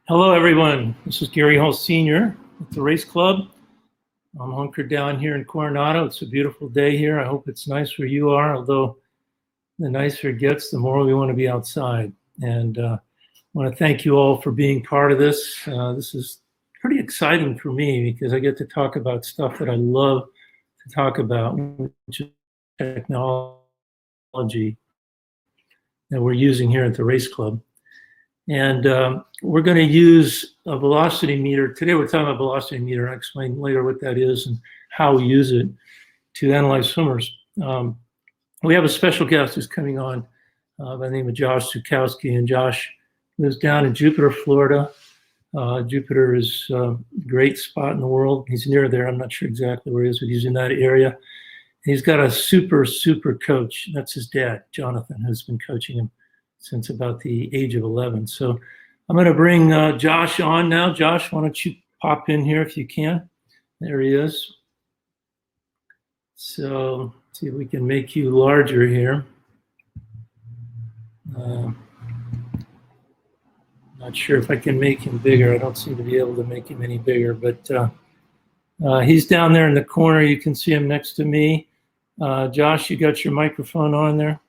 Hello, everyone. This is Gary Hall Sr. at the Race Club. I'm hunkered down here in Coronado. It's a beautiful day here. I hope it's nice where you are, although the nicer it gets, the more we want to be outside. And I want to thank you all for being part of this. This is pretty exciting for me because I get to talk about stuff that I love to talk about, which is technology that we're using here at the Race Club. And we're going to use a velocity meter. Today we're talking about velocity meter. I'll explain later what that is and how we use it to analyze swimmers. We have a special guest who's coming on by the name of Josh Zuchowski. And Josh lives down in Jupiter, Florida. Jupiter is a great spot in the world. He's near there. I'm not sure exactly where he is, but he's in that area. He's got a super coach. That's his dad, Jonathan, who's been coaching him since about the age of 11. So I'm going to bring Josh on now. Josh, why don't you pop in here if you can? There he is. So let's see if we can make you larger here. Not sure if I can make him bigger. I don't seem to be able to make him any bigger, but he's down there in the corner. You can see him next to me. Josh, you got your microphone on there?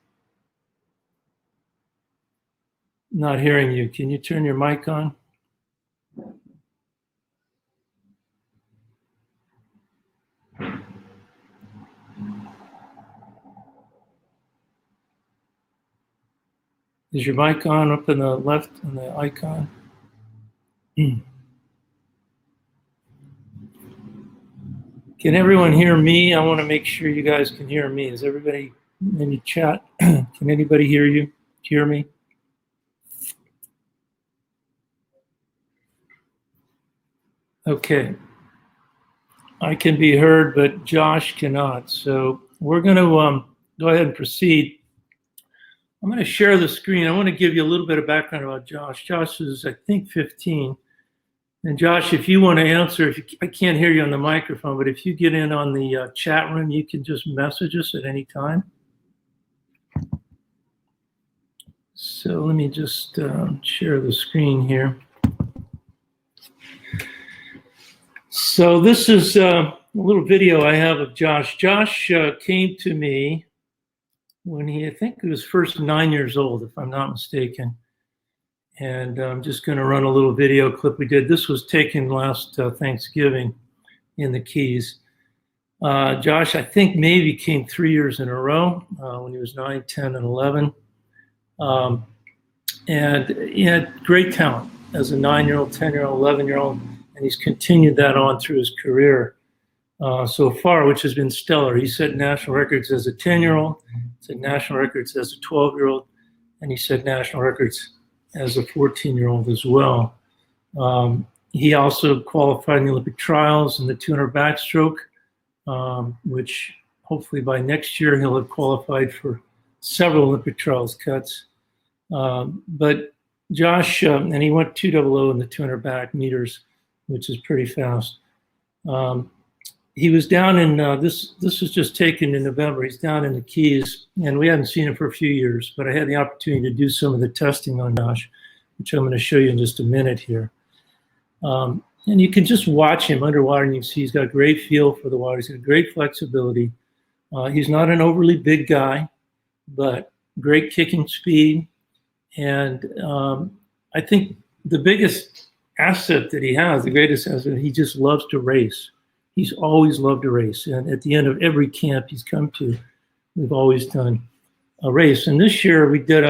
Not hearing you. Can you turn your mic on? Is your mic on up in the left on the icon? Can everyone hear me? I want to make sure you guys can hear me. Is everybody in the chat? Can anybody hear you? Hear me? Okay, I can be heard, but Josh cannot. So we're going to go ahead and proceed. I'm going to share the screen. I want to give you a little bit of background about Josh. Josh is, I think, 15. And Josh, if you want to answer, I can't hear you on the microphone, but if you get in on the chat room, you can just message us at any time. So let me just share the screen here. So this is a little video I have of Josh. Josh came to me when I think he was first 9 years old, if I'm not mistaken. And I'm just going to run a little video clip we did. This was taken last Thanksgiving in the Keys. Josh, I think maybe came 3 years in a row when he was 9, 10, and 11. And he had great talent as a 9-year-old, 10-year-old, 11-year-old. And he's continued that on through his career so far, which has been stellar. He set national records as a 10-year-old, set national records as a 12-year-old, and he set national records as a 14-year-old as well. He also qualified in the Olympic trials in the 200 backstroke, which hopefully by next year he'll have qualified for several Olympic trials cuts. But Josh, and he went 200 in the 200 back meters, which is pretty fast. He was down in, this was just taken in November. He's down in the Keys, and we hadn't seen him for a few years, but I had the opportunity to do some of the testing on Josh, which I'm going to show you in just a minute here. And you can just watch him underwater, and you see he's got a great feel for the water. He's got great flexibility. He's not an overly big guy, but great kicking speed. And I think the biggest asset that he has, the greatest asset, he just loves to race. He's always loved to race. And at the end of every camp he's come to, we've always done a race. And this year we did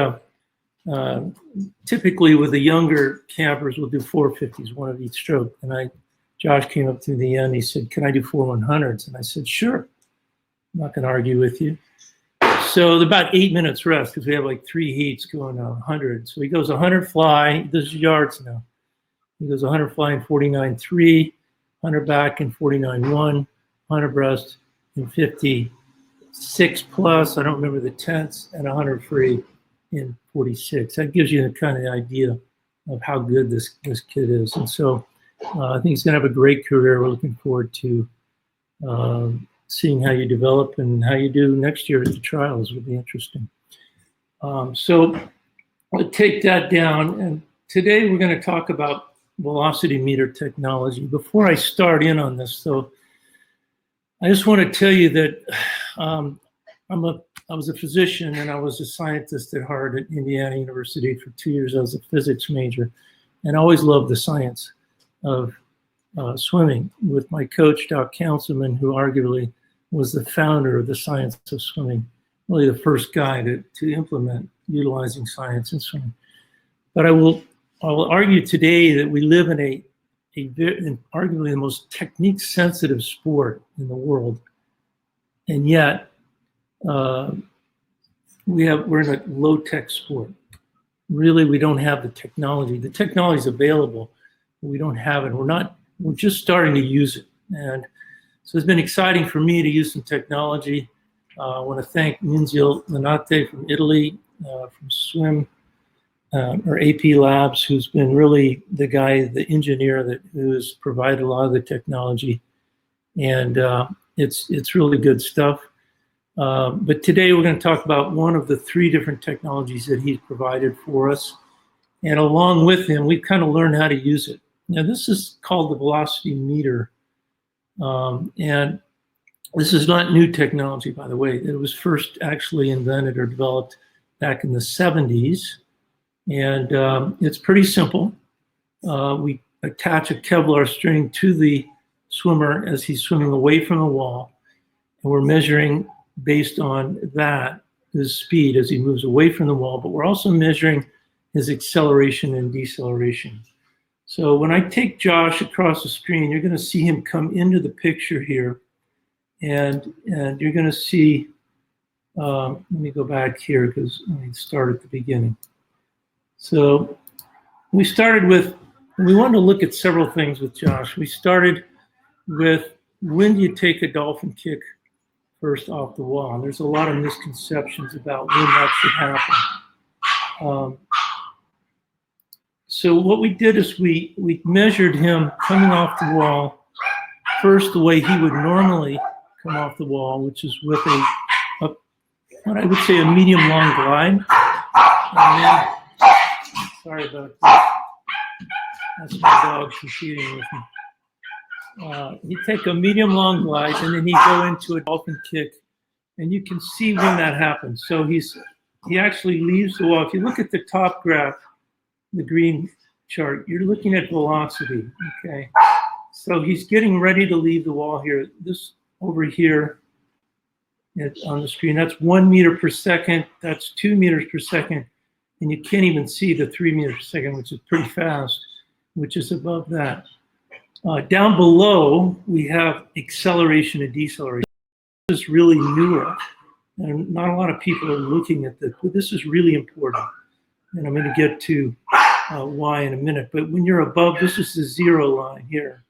typically with the younger campers, we'll do 450s, one of each stroke. And Josh came up to the end, he said, "Can I do 4 100s?" And I said, "Sure. I'm not going to argue with you." So about 8 minutes rest, because we have like 3 heats going 100. So he goes 100 fly, this is yards now. He goes 100 fly in 49.3, 100 back in 49.1, 100 breast in 56 plus, I don't remember the tenths, and 100 free in 46. That gives you the kind of idea of how good this kid is. And so I think he's going to have a great career. We're looking forward to seeing how you develop and how you do next year at the trials. Will be interesting. So I'll take that down. And today we're going to talk about velocity meter technology. Before I start in on this, though, I just want to tell you that I was a physician and I was a scientist at heart at Indiana University for 2 years. I was a physics major, and I always loved the science of swimming with my coach, Doc Councilman, who arguably was the founder of the science of swimming, really the first guy to implement utilizing science in swimming. But I will argue today that we live in arguably the most technique-sensitive sport in the world, and yet we're in a low-tech sport. Really, we don't have the technology. The technology is available, but we don't have it. We're just starting to use it, and so it's been exciting for me to use some technology. I want to thank Nunzio Lanate from Italy, from Swim or AP Labs, who's been really the guy, the engineer who has provided a lot of the technology, and it's really good stuff. But today we're going to talk about one of the 3 different technologies that he's provided for us, and along with him, we've kind of learned how to use it. Now, this is called the velocity meter, and this is not new technology, by the way. It was first actually invented or developed back in the 70s. And it's pretty simple. We attach a Kevlar string to the swimmer as he's swimming away from the wall. And we're measuring based on that, his speed as he moves away from the wall, but we're also measuring his acceleration and deceleration. So when I take Josh across the screen, you're going to see him come into the picture here. And you're going to see, let me go back here because I start at the beginning. So we wanted to look at several things with Josh. We started with, when do you take a dolphin kick first off the wall? And there's a lot of misconceptions about when that should happen. So what we did is we measured him coming off the wall first the way he would normally come off the wall, which is with what I would say a medium long glide. And then, sorry about that. That's my dog competing with me. He'd take a medium long glide and then he'd go into a dolphin kick, and you can see when that happens. So he actually leaves the wall. If you look at the top graph, the green chart, you're looking at velocity, okay? So he's getting ready to leave the wall here. This over here on the screen, that's 1 meter per second, that's 2 meters per second, and you can't even see the 3 meters per second, which is pretty fast, which is above that. Down below, we have acceleration and deceleration. This is really newer, and not a lot of people are looking at this, but this is really important. And I'm going to get to why in a minute. But when you're above, this is the 0 line here.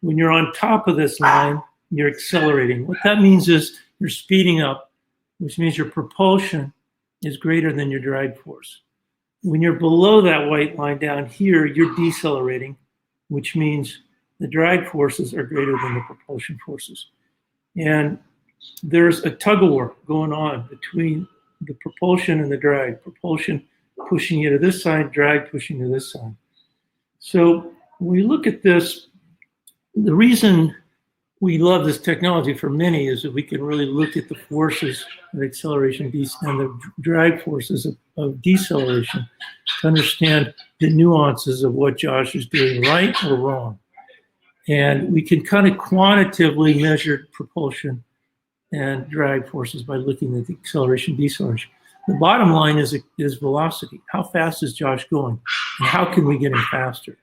When you're on top of this line, you're accelerating. What that means is you're speeding up, which means your propulsion is greater than your drag force. When you're below that white line down here, you're decelerating, which means the drag forces are greater than the propulsion forces. And there's a tug of war going on between the propulsion and the drag. Propulsion pushing you to this side, drag pushing to this side. So when we look at this, the reason we love this technology for many is that we can really look at the forces of acceleration and the drag forces of deceleration to understand the nuances of what Josh is doing right or wrong. And we can kind of quantitatively measure propulsion and drag forces by looking at the acceleration, deceleration. The bottom line is velocity. How fast is Josh going? And how can we get him faster?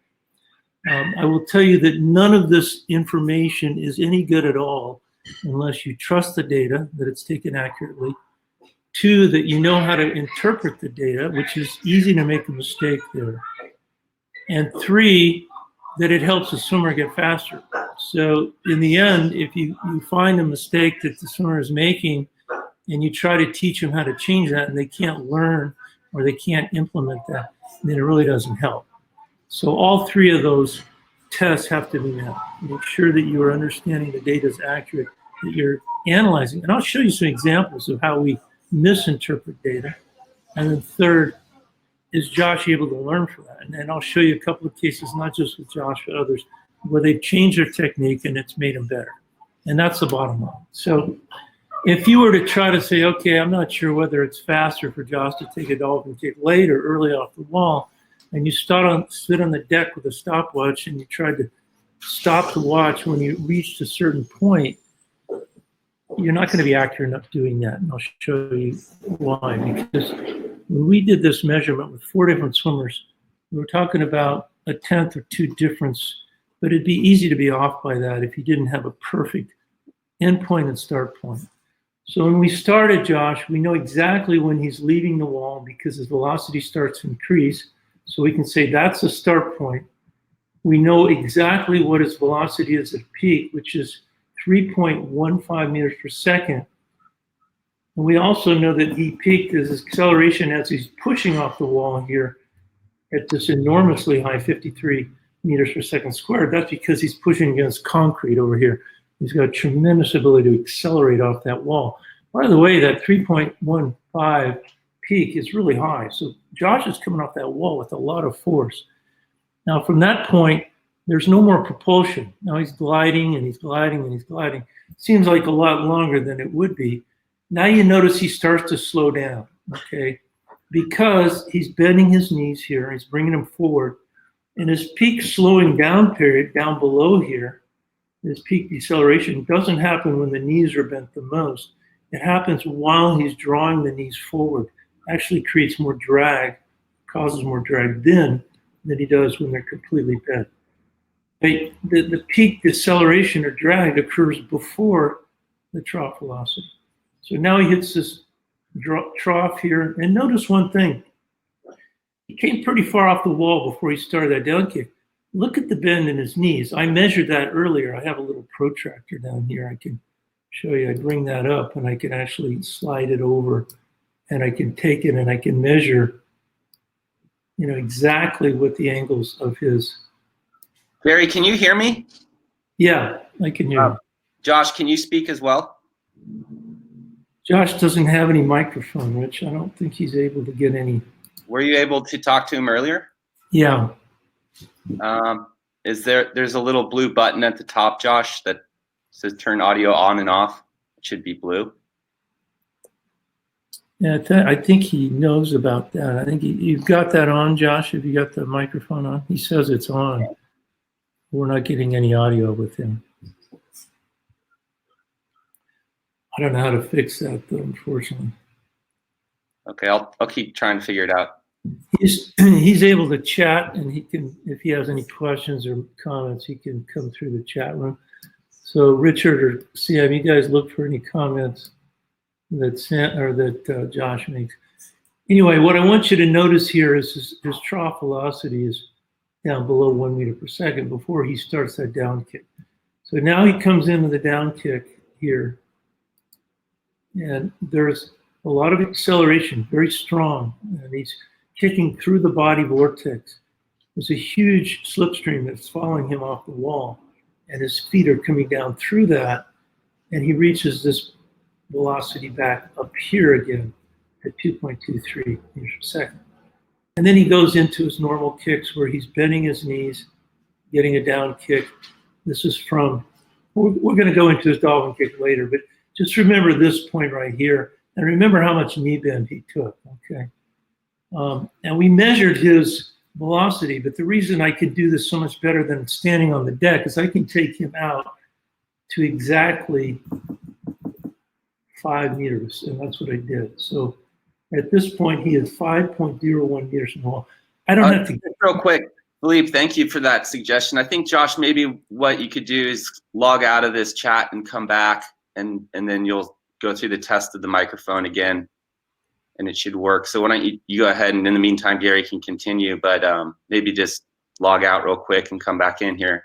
I will tell you that none of this information is any good at all unless you trust the data, that it's taken accurately. 2, that you know how to interpret the data, which is easy to make a mistake there. And 3, that it helps the swimmer get faster. So in the end, if you find a mistake that the swimmer is making and you try to teach them how to change that and they can't learn or they can't implement that, then it really doesn't help. So all 3 of those tests have to be met. Make sure that you are understanding the data is accurate, that you're analyzing. And I'll show you some examples of how we misinterpret data. And then 3rd, is Josh able to learn from that? And I'll show you a couple of cases, not just with Josh, but others, where they've changed their technique and it's made them better. And that's the bottom line. So if you were to try to say, okay, I'm not sure whether it's faster for Josh to take a dolphin kick late or early off the wall, and you sit on the deck with a stopwatch and you tried to stop the watch when you reached a certain point, you're not going to be accurate enough doing that. And I'll show you why. Because when we did this measurement with 4 different swimmers, we were talking about a 1/10 or 2 difference, but it'd be easy to be off by that if you didn't have a perfect end point and start point. So when we started Josh, we know exactly when he's leaving the wall because his velocity starts to increase. So we can say that's the start point. We know exactly what his velocity is at peak, which is 3.15 meters per second. And we also know that he peaked his acceleration as he's pushing off the wall here at this enormously high 53 meters per second squared. That's because he's pushing against concrete over here. He's got tremendous ability to accelerate off that wall. By the way, that 3.15 peak is really high. So Josh is coming off that wall with a lot of force. Now from that point, there's no more propulsion. Now he's gliding and he's gliding and he's gliding. Seems like a lot longer than it would be. Now you notice he starts to slow down, okay? Because he's bending his knees here, he's bringing them forward. And his peak slowing down period down below here, his peak deceleration doesn't happen when the knees are bent the most. It happens while he's drawing the knees forward. Actually creates more drag, causes more drag then than he does when they're completely bent. The peak deceleration or drag occurs before the trough velocity. So now he hits this trough here. And notice one thing. He came pretty far off the wall before he started that down kick. Look at the bend in his knees. I measured that earlier. I have a little protractor down here. I can show you. I bring that up and I can actually slide it over and I can take it and I can measure, you know, exactly what the angles of his. Barry, can you hear me? Yeah, I can hear you. Josh, can you speak as well? Josh doesn't have any microphone, Rich. I don't think he's able to get any. Were you able to talk to him earlier? Yeah. There's a little blue button at the top, Josh, that says turn audio on and off. It should be blue. Yeah, I think he knows about that. I think you've got that on, Josh. Have you got the microphone on? He says it's on. We're not getting any audio with him. I don't know how to fix that, though, unfortunately. Okay, I'll keep trying to figure it out. He's able to chat, and he can, if he has any questions or comments, he can come through the chat room. So Richard or CM, you guys look for any comments that Josh makes. Anyway, what I want you to notice here is his trough velocity is down below 1 meter per second before he starts that down kick. So now he comes into the down kick here, and there's a lot of acceleration, very strong, and he's kicking through the body vortex. There's a huge slipstream that's following him off the wall, and his feet are coming down through that, and he reaches this velocity back up here again at 2.23 meters per second. And then he goes into his normal kicks where he's bending his knees, getting a down kick. This is from, we're going to go into his dolphin kick later, but just remember this point right here, and remember how much knee bend he took, okay? And we measured his velocity, but the reason I could do this so much better than standing on the deck is I can take him out to exactly 5 meters, and that's what I did. So at this point, he is 5.01 meters from the wall. I don't have to get real quick. Philippe, thank you for that suggestion. I think, Josh, maybe what you could do is log out of this chat and come back, and then you'll go through the test of the microphone again, and it should work. So why don't you go ahead, and in the meantime, Gary can continue, but maybe just log out real quick and come back in here.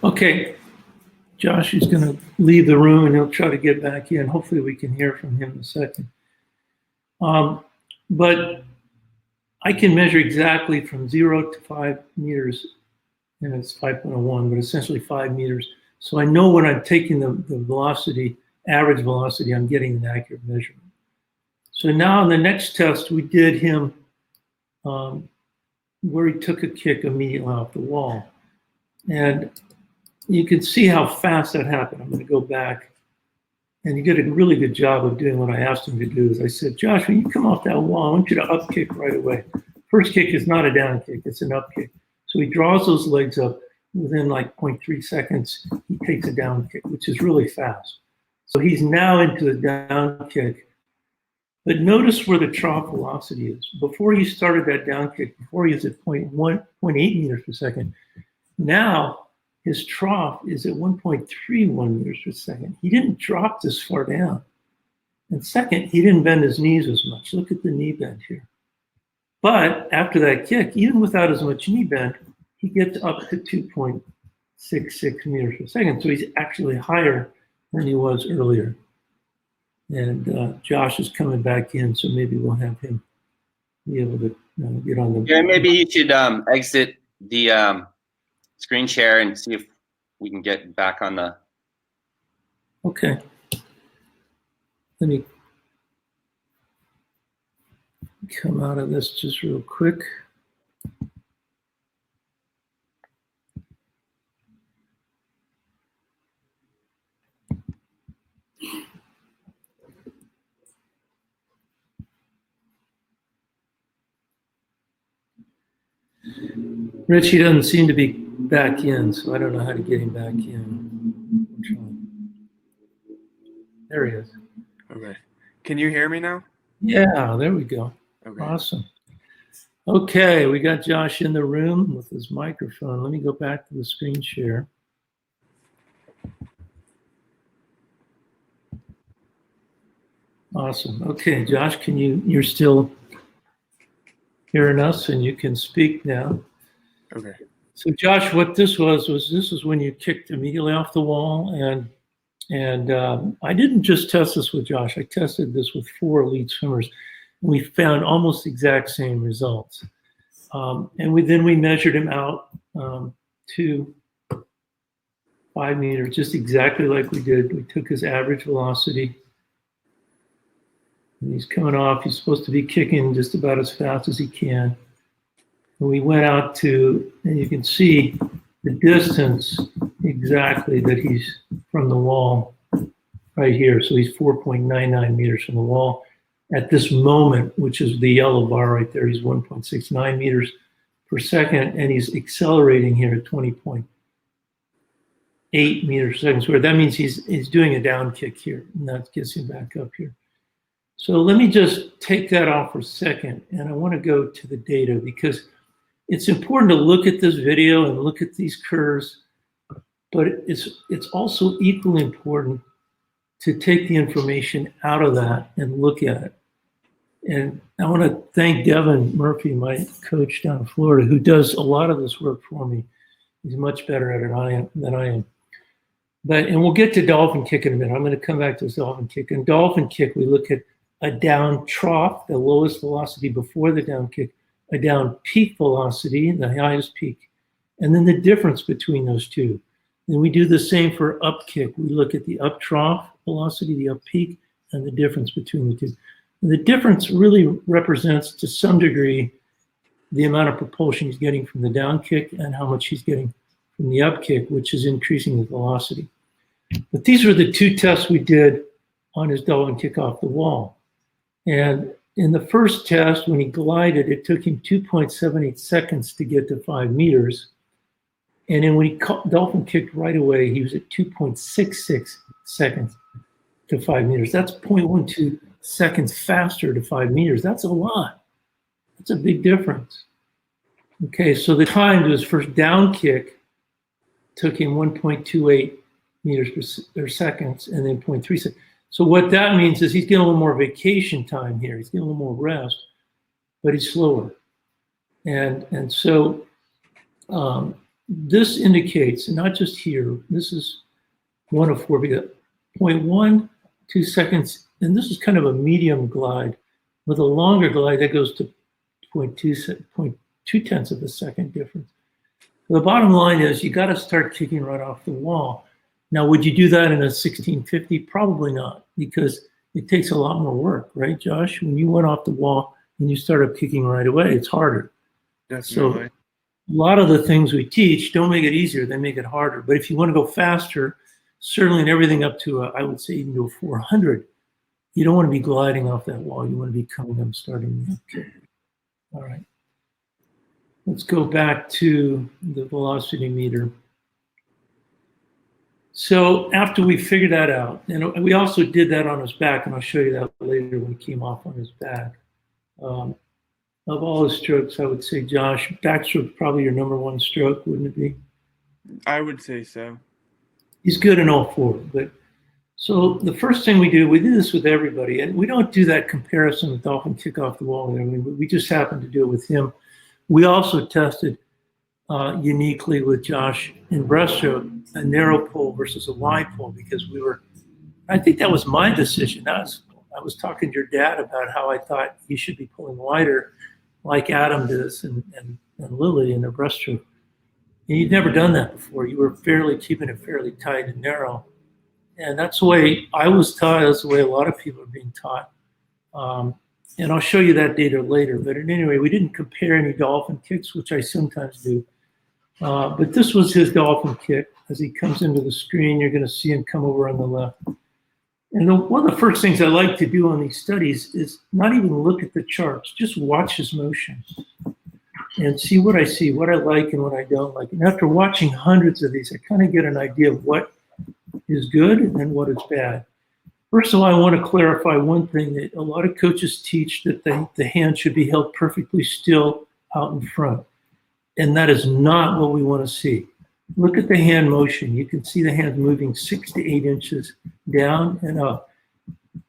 Okay. Josh is going to leave the room, and he'll try to get back in. Hopefully we can hear from him in a second. But I can measure exactly from 0 to 5 meters, and it's 5.01, but essentially 5 meters. So I know when I'm taking the velocity, average velocity, I'm getting an accurate measurement. So now in the next test, we did him where he took a kick immediately off the wall. And you can see how fast that happened. I'm going to go back. And he did a really good job of doing what I asked him to do. Is I said, Josh, when you come off that wall, I want you to up kick right away. First kick is not a down kick, it's an up kick. So he draws those legs up within like 0.3 seconds. He takes a down kick, which is really fast. So he's now into the down kick. But notice where the trough velocity is. Before he started that down kick, before he was at 0.8 meters per second, now his trough is at 1.31 meters per second. He didn't drop this far down. And second, he didn't bend his knees as much. Look at the knee bend here. But after that kick, even without as much knee bend, he gets up to 2.66 meters per second. So he's actually higher than he was earlier. And Josh is coming back in, so maybe we'll have him be able to get on the. Yeah, maybe you should exit the screen share and see if we can get back on the. Okay. Let me come out of this just real quick. Richie doesn't seem to be back in, so I don't know how to get him back in. There he is. Okay. Can you hear me now? Yeah, there we go. Okay. Awesome. Okay, we got Josh in the room with his microphone. Let me go back to the screen share. Awesome. Okay, Josh, you're still hearing us and you can speak now. Okay. So Josh, what this was when you kicked immediately off the wall, and I didn't just test this with Josh. I tested this with 4 elite swimmers, and we found almost exact same results. And we measured him out to 5 meters, just exactly like we did. We took his average velocity, and he's coming off. He's supposed to be kicking just about as fast as he can. And we went out to, and you can see the distance exactly that he's from the wall right here. So he's 4.99 meters from the wall. At this moment, which is the yellow bar right there, he's 1.69 meters per second, and he's accelerating here at 20.8 meters per second. So that means he's doing a down kick here, and that gets him back up here. So let me just take that off for a second, and I want to go to the data because it's important to look at this video and look at these curves, but it's also equally important to take the information out of that and look at it. And I want to thank Devin Murphy, my coach down in Florida, who does a lot of this work for me. He's much better at it than I am. And we'll get to dolphin kick in a minute. I'm going to come back to this dolphin kick. In dolphin kick, we look at a down trough, the lowest velocity before the down kick, a down peak velocity, the highest peak, and then the difference between those two. And we do the same for up kick. We look at the up trough velocity, the up peak, and the difference between the two. And the difference really represents, to some degree, the amount of propulsion he's getting from the down kick and how much he's getting from the up kick, which is increasing the velocity. But these were the 2 tests we did on his dolphin kick off the wall. And in the first test, when he glided, it took him 2.78 seconds to get to 5 meters. And then when he dolphin kicked right away, he was at 2.66 seconds to 5 meters. That's 0.12 seconds faster to 5 meters. That's a lot. That's a big difference. Okay, so the time to his first down kick took him 1.28 meters per second, and then 0.3 seconds. So what that means is he's getting a little more vacation time here. He's getting a little more rest, but he's slower. And so this indicates, not just here, this is 1 of 4, because 0.12 seconds, and this is kind of a medium glide. With a longer glide, that goes to 0.2 tenths of a second difference. So the bottom line is you got to start kicking right off the wall. Now, would you do that in a 1650? Probably not, because it takes a lot more work, right, Josh? When you went off the wall and you started kicking right away, it's harder. Definitely. So a lot of the things we teach don't make it easier, they make it harder. But if you want to go faster, certainly in everything up to, I would say even to a 400, you don't want to be gliding off that wall. You want to be coming up, starting the kick. All right. Let's go back to the velocity meter. So after we figured that out, and we also did that on his back, and I'll show you that later when he came off on his back. Of all his strokes, I would say, Josh, backstroke is probably your number one stroke, wouldn't it be? I would say so. He's good in all four. But so the first thing we do this with everybody, and we don't do that comparison with Dolphin kick off the wall. I mean, we just happen to do it with him. We also tested uniquely with Josh in breaststroke a narrow pull versus a wide pull because I think that was my decision. I was talking to your dad about how I thought he should be pulling wider like Adam does and Lily in their breaststroke. And you'd never done that before. You were keeping it fairly tight and narrow. And that's the way I was taught. That's the way a lot of people are being taught. And I'll show you that data later. But anyway, we didn't compare any Dolphin kicks, which I sometimes do. But this was his Dolphin kick. As he comes into the screen, you're going to see him come over on the left. And one of the first things I like to do on these studies is not even look at the charts, just watch his motion and see what I see, what I like and what I don't like. And after watching hundreds of these, I kind of get an idea of what is good and what is bad. First of all, I want to clarify one thing that a lot of coaches teach, that the hand should be held perfectly still out in front. And that is not what we want to see. Look at the hand motion. You can see the hand moving 6 to 8 inches down and up.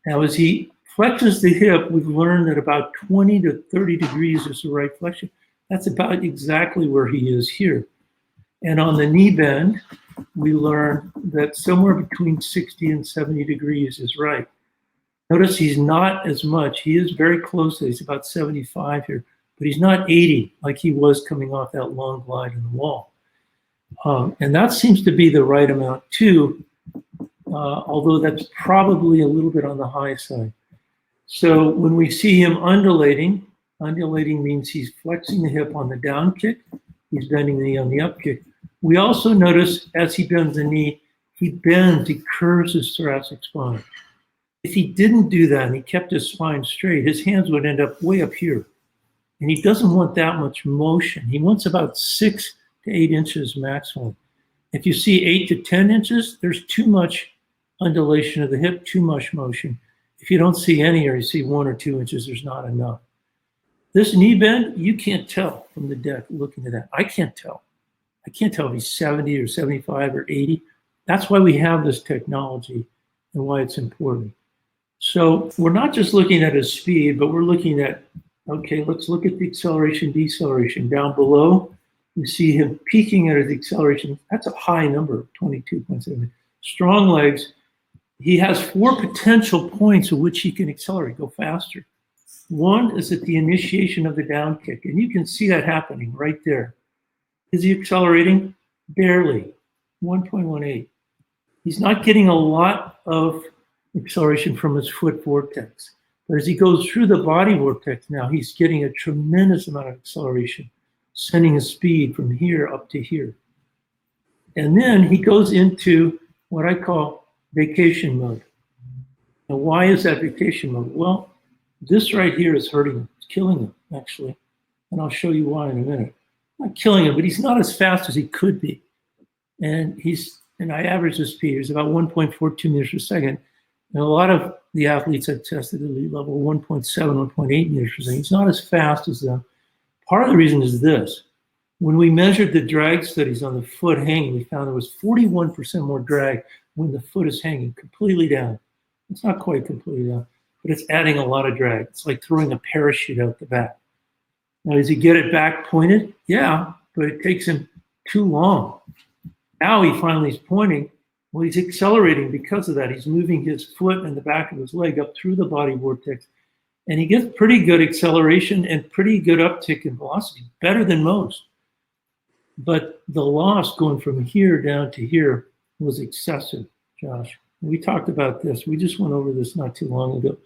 Now, as he flexes the hip, we've learned that about 20 to 30 degrees is the right flexion. That's about exactly where he is here. And on the knee bend, we learned that somewhere between 60 and 70 degrees is right. Notice he's not as much. He is very close. He's about 75 here, but he's not 80 like he was coming off that long glide in the wall. And that seems to be the right amount too, although that's probably a little bit on the high side. So when we see him undulating means he's flexing the hip on the down kick, he's bending the knee on the up kick. We also notice as he bends the knee, he curves his thoracic spine. If he didn't do that and he kept his spine straight, his hands would end up way up here. And he doesn't want that much motion. He wants about 6 to 8 inches maximum. If you see 8 to 10 inches, there's too much undulation of the hip, too much motion. If you don't see any or you see 1 or 2 inches, there's not enough. This knee bend, you can't tell from the deck looking at that. I can't tell. I can't tell if he's 70 or 75 or 80. That's why we have this technology and why it's important. So we're not just looking at his speed, but we're looking at, okay, let's look at the acceleration, deceleration. Down below, you see him peaking at his acceleration. That's a high number, 22.7. Strong legs. He has 4 potential points at which he can accelerate, go faster. One is at the initiation of the down kick, and you can see that happening right there. Is he accelerating? Barely, 1.18. He's not getting a lot of acceleration from his foot vortex. But as he goes through the body vortex now, he's getting a tremendous amount of acceleration, sending his speed from here up to here. And then he goes into what I call vacation mode. Now, why is that vacation mode? Well, this right here is hurting him. It's killing him, actually. And I'll show you why in a minute. Not killing him, but he's not as fast as he could be. And I average his speed. He's about 1.42 meters per second. And a lot of the athletes I've tested at elite level, 1.7, 1.8 meters per second. He's not as fast as them. Part of the reason is this. When we measured the drag studies on the foot hanging, we found there was 41% more drag when the foot is hanging completely down. It's not quite completely down, but it's adding a lot of drag. It's like throwing a parachute out the back. Now, does he get it back pointed? Yeah, but it takes him too long. Now he finally is pointing. Well, he's accelerating because of that. He's moving his foot and the back of his leg up through the body vortex. And he gets pretty good acceleration and pretty good uptick in velocity, better than most. But the loss going from here down to here was excessive, Josh. We talked about this. We just went over this not too long ago.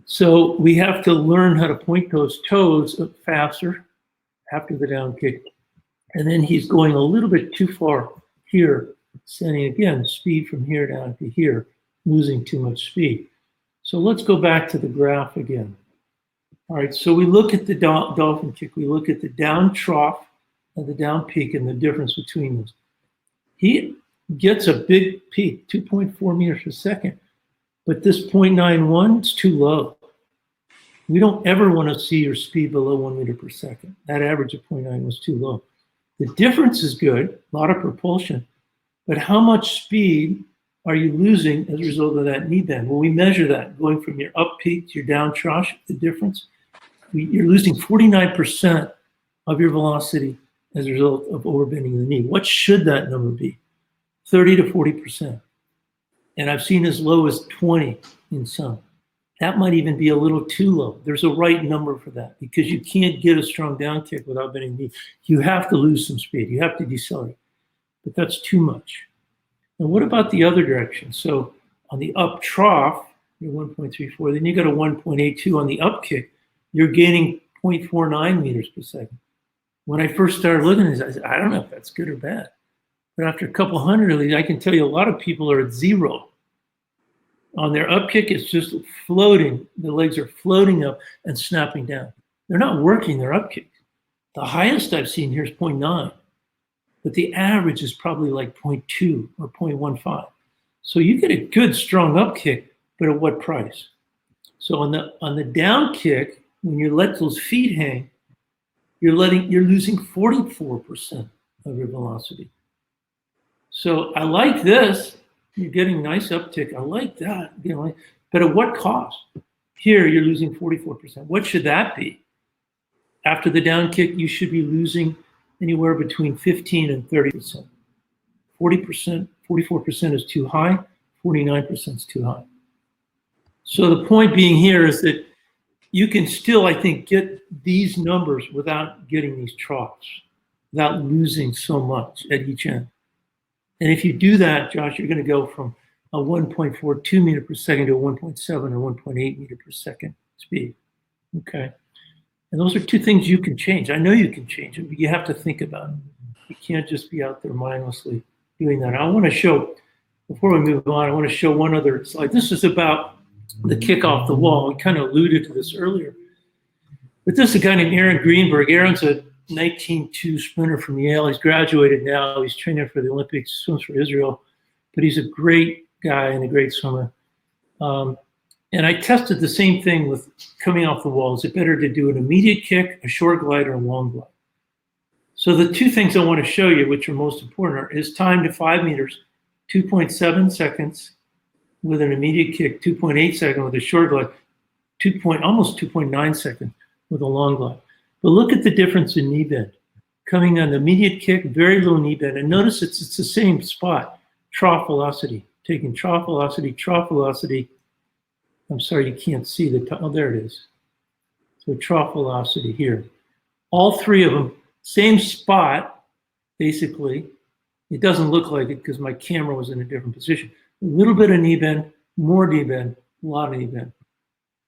So we have to learn how to point those toes up faster after the down kick. And then he's going a little bit too far here, sending again speed from here down to here, losing too much speed. So let's go back to the graph again. All right, so we look at the dolphin kick. We look at the down trough and the down peak and the difference between those. He gets a big peak, 2.4 meters per second, but this 0.91 is too low. We don't ever want to see your speed below 1 meter per second. That average of 0.9 was too low. The difference is good, a lot of propulsion, but how much speed are you losing as a result of that knee bend? Well, we measure that going from your up peak to your down trough, the difference. You're losing 49% of your velocity as a result of overbending the knee. What should that number be? 30 to 40%. And I've seen as low as 20 in some. That might even be a little too low. There's a right number for that because you can't get a strong down kick without bending the knee. You have to lose some speed. You have to decelerate. But that's too much. And what about the other direction? So on the up trough, you're 1.34. Then you got a 1.82 on the up kick. You're gaining 0.49 meters per second. When I first started looking at this, I said, I don't know if that's good or bad. But after a couple hundred of these, I can tell you a lot of people are at zero. On their up kick, it's just floating. The legs are floating up and snapping down. They're not working their up kick. The highest I've seen here is 0.9. But the average is probably like 0.2 or 0.15. So you get a good strong up kick, but at what price? So on the down kick, when you let those feet hang, you're losing 44% of your velocity. So I like this. You're getting nice uptick. I like that. You know, but at what cost? Here you're losing 44%. What should that be? After the down kick, you should be losing anywhere between 15 and 30%. 40%, 44% is too high, 49% is too high. So the point being here is that you can still, I think, get these numbers without getting these troughs, without losing so much at each end. And if you do that, Josh, you're going to go from a 1.42 meter per second to a 1.7 or 1.8 meter per second speed. Okay. And those are two things you can change. I know you can change it, but you have to think about it. You can't just be out there mindlessly doing that. I want to show, before we move on, I want to show one other slide. This is about the kick off the wall. We kind of alluded to this earlier. But this is a guy named Aaron Greenberg. Aaron's a 19.2 sprinter from Yale. He's graduated now. He's training for the Olympics, swims for Israel. But he's a great guy and a great swimmer. And I tested the same thing with coming off the wall. Is it better to do an immediate kick, a short glide, or a long glide? So the two things I want to show you, which are most important, is time to 5 meters, 2.7 seconds with an immediate kick, 2.8 seconds with a short glide, almost 2.9 seconds with a long glide. But look at the difference in knee bend. Coming on the immediate kick, very low knee bend. And notice it's the same spot, trough velocity. Taking trough velocity. I'm sorry, you can't see the, oh, there it is. So trough velocity here. All three of them, same spot, basically. It doesn't look like it because my camera was in a different position. A little bit of knee bend, more knee bend, a lot of knee bend.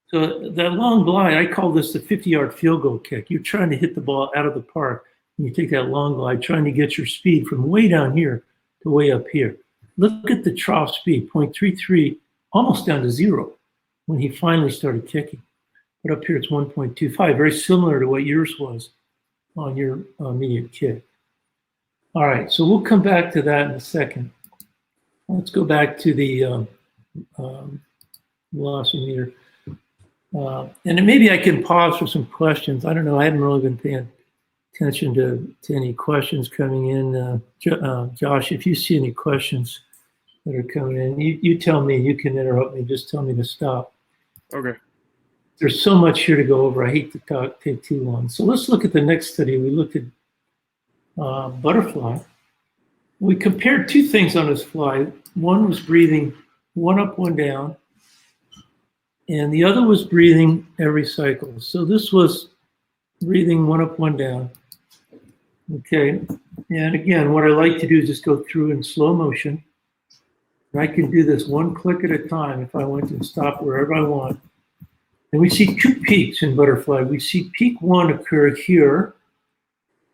So that long glide, I call this the 50-yard field goal kick. You're trying to hit the ball out of the park, and you take that long glide, trying to get your speed from way down here to way up here. Look at the trough speed, 0.33, almost down to 0 when he finally started kicking. But up here it's 1.25, very similar to what yours was on your immediate kick. All right, so we'll come back to that in a second. Let's go back to the velocity meter. And maybe I can pause for some questions. I don't know. I haven't really been paying attention to any questions coming in. Josh, if you see any questions that are coming in, you tell me. You can interrupt me. Just tell me to stop. Okay. There's so much here to go over. I hate to take too long. So let's look at the next study. We looked at butterfly. We compared two things on this fly. One was breathing one up, one down. And the other was breathing every cycle. So this was breathing one up, one down. Okay. And again, what I like to do is just go through in slow motion. I can do this one click at a time if I want to stop wherever I want. And we see two peaks in butterfly. We see peak one occur here.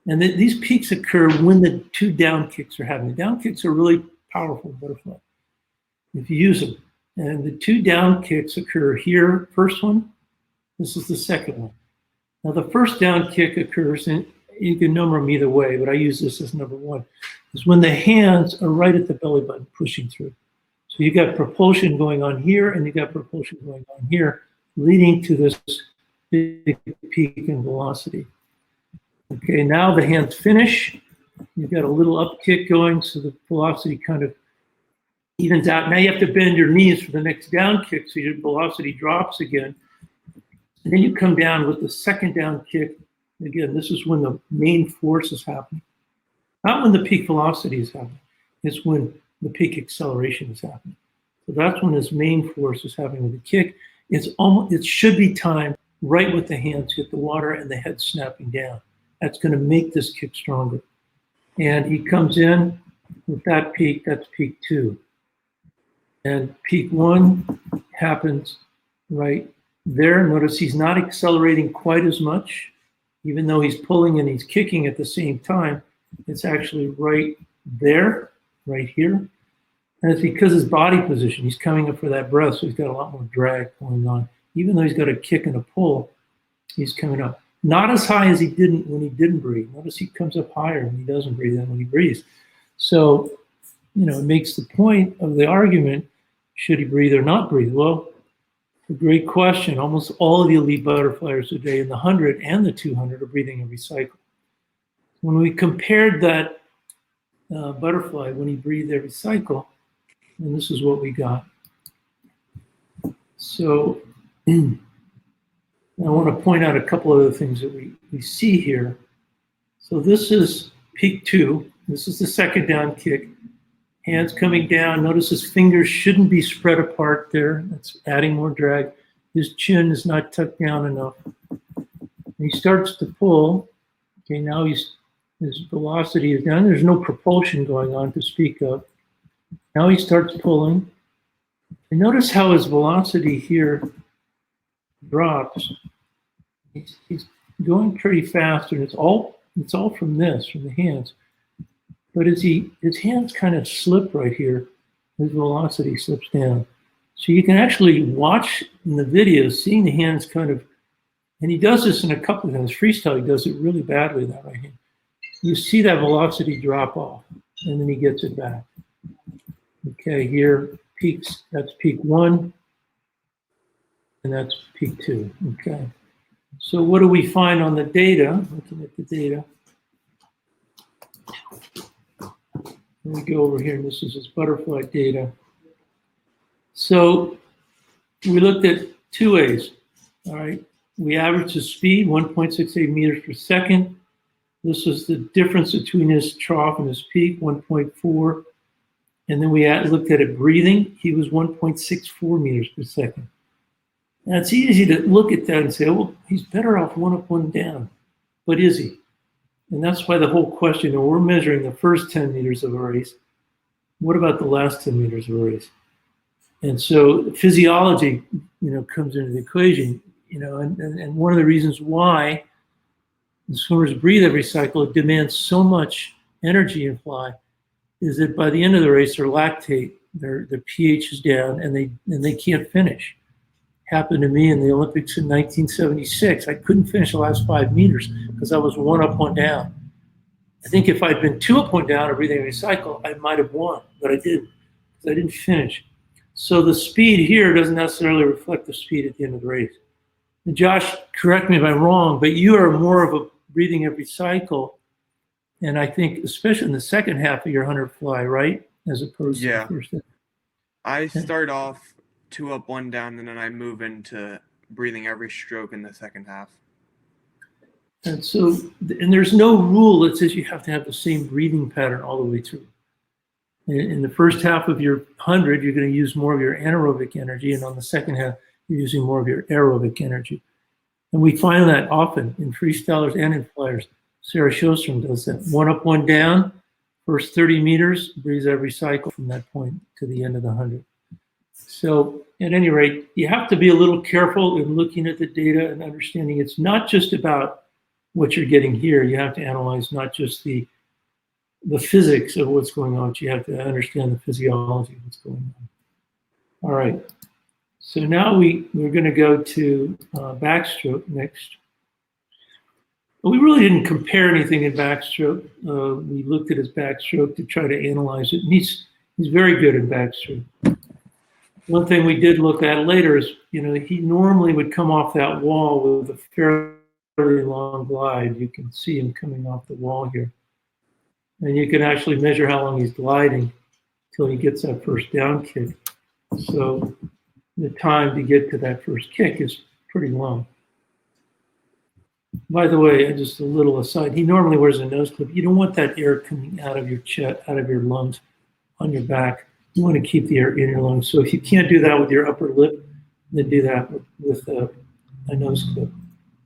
And these peaks occur when the two down kicks are happening. Down kicks are really powerful in butterfly if you use them. And the two down kicks occur here, first one. This is the second one. Now the first down kick occurs, and you can number them either way, but I use this as number one, is when the hands are right at the belly button pushing through. So you got propulsion going on here, and you got propulsion going on here, leading to this big peak in velocity. Okay, now the hands finish. You've got a little up kick going, so the velocity kind of evens out. Now you have to bend your knees for the next down kick, so your velocity drops again. And then you come down with the second down kick. Again, this is when the main force is happening. Not when the peak velocity is happening. It's when the peak acceleration is happening. So that's when this main force is happening with the kick. It should be timed right with the hands hit the water and the head snapping down. That's going to make this kick stronger. And he comes in with that peak, that's peak two. And peak one happens right there. Notice he's not accelerating quite as much, even though he's pulling and he's kicking at the same time. It's actually right there, right here. And it's because his body position, he's coming up for that breath, so he's got a lot more drag going on. Even though he's got a kick and a pull, he's coming up. Not as high as he didn't when he didn't breathe. Notice he comes up higher when he doesn't breathe than when he breathes. So, it makes the point of the argument, should he breathe or not breathe? Well, a great question. Almost all of the elite butterflies today in the 100 and the 200 are breathing every cycle. When we compared that butterfly when he breathed every cycle, and this is what we got. So I want to point out a couple other things that we see here. So this is peak two. This is the second down kick. Hands coming down. Notice his fingers shouldn't be spread apart there. That's adding more drag. His chin is not tucked down enough. And he starts to pull. Okay, now his velocity is down. There's no propulsion going on to speak of. Now he starts pulling. And notice how his velocity here drops. He's going pretty fast, and it's all from the hands. But as his hands kind of slip right here, his velocity slips down. So you can actually watch in the video, seeing the hands kind of, and he does this in a couple of hands. Freestyle, he does it really badly, that right hand. You see that velocity drop off, and then he gets it back. Okay, here, peaks, that's peak one, and that's peak two, okay. So what do we find on the data? Looking at the data. Let me go over here, and this is his butterfly data. So we looked at two ways, all right? We averaged his speed, 1.68 meters per second. This was the difference between his trough and his peak, 1.4. And then we looked at it breathing. He was 1.64 meters per second. Now it's easy to look at that and say, well, he's better off one up, one down. But is he? And that's why the whole question, we're measuring the first 10 meters of a race. What about the last 10 meters of a race? And so physiology, comes into the equation, and one of the reasons why the swimmers breathe every cycle, it demands so much energy in fly, is that by the end of the race, their lactate, their pH is down, and they can't finish. Happened to me in the Olympics in 1976. I couldn't finish the last 5 meters because I was one up, one down. I think if I'd been two up, one down or breathing every cycle, I might have won, but I didn't, because I didn't finish. So the speed here doesn't necessarily reflect the speed at the end of the race. And Josh, correct me if I'm wrong, but you are more of a breathing every cycle, and I think especially in the second half of your 100 fly, right? As opposed to the first half. I start off 2 up, 1 down, and then I move into breathing every stroke in the second half. And so, and there's no rule that says you have to have the same breathing pattern all the way through. In the first half of your 100, you're going to use more of your anaerobic energy, and on the second half, you're using more of your aerobic energy. And we find that often in freestylers and in flyers. Sarah Sjostrom does that. 1 up, 1 down First 30 meters, breathes every cycle from that point to the end of the 100. So at any rate, you have to be a little careful in looking at the data and understanding it's not just about what you're getting here. You have to analyze not just the physics of what's going on, but you have to understand the physiology of what's going on. All right. So now we're going to go to backstroke next. We really didn't compare anything in backstroke. We looked at his backstroke to try to analyze it, and he's very good at backstroke. One thing we did look at later is, he normally would come off that wall with a fairly long glide. You can see him coming off the wall here. And you can actually measure how long he's gliding until he gets that first down kick. So the time to get to that first kick is pretty long. By the way, just a little aside, he normally wears a nose clip. You don't want that air coming out of your chest, out of your lungs on your back. You want to keep the air in your lungs. So if you can't do that with your upper lip, then do that with a nose clip.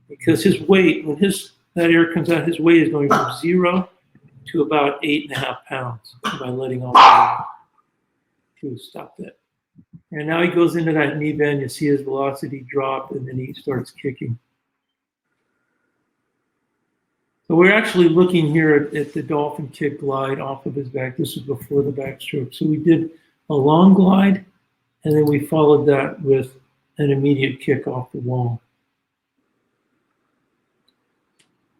Because his weight, when that air comes out, his weight is going from 0 to about 8.5 pounds by letting off the air to stop that. And now he goes into that knee bend. You see his velocity drop, and then he starts kicking. So we're actually looking here at the Dolphin kick glide off of his back. This is before the backstroke. So we did a long glide, and then we followed that with an immediate kick off the wall.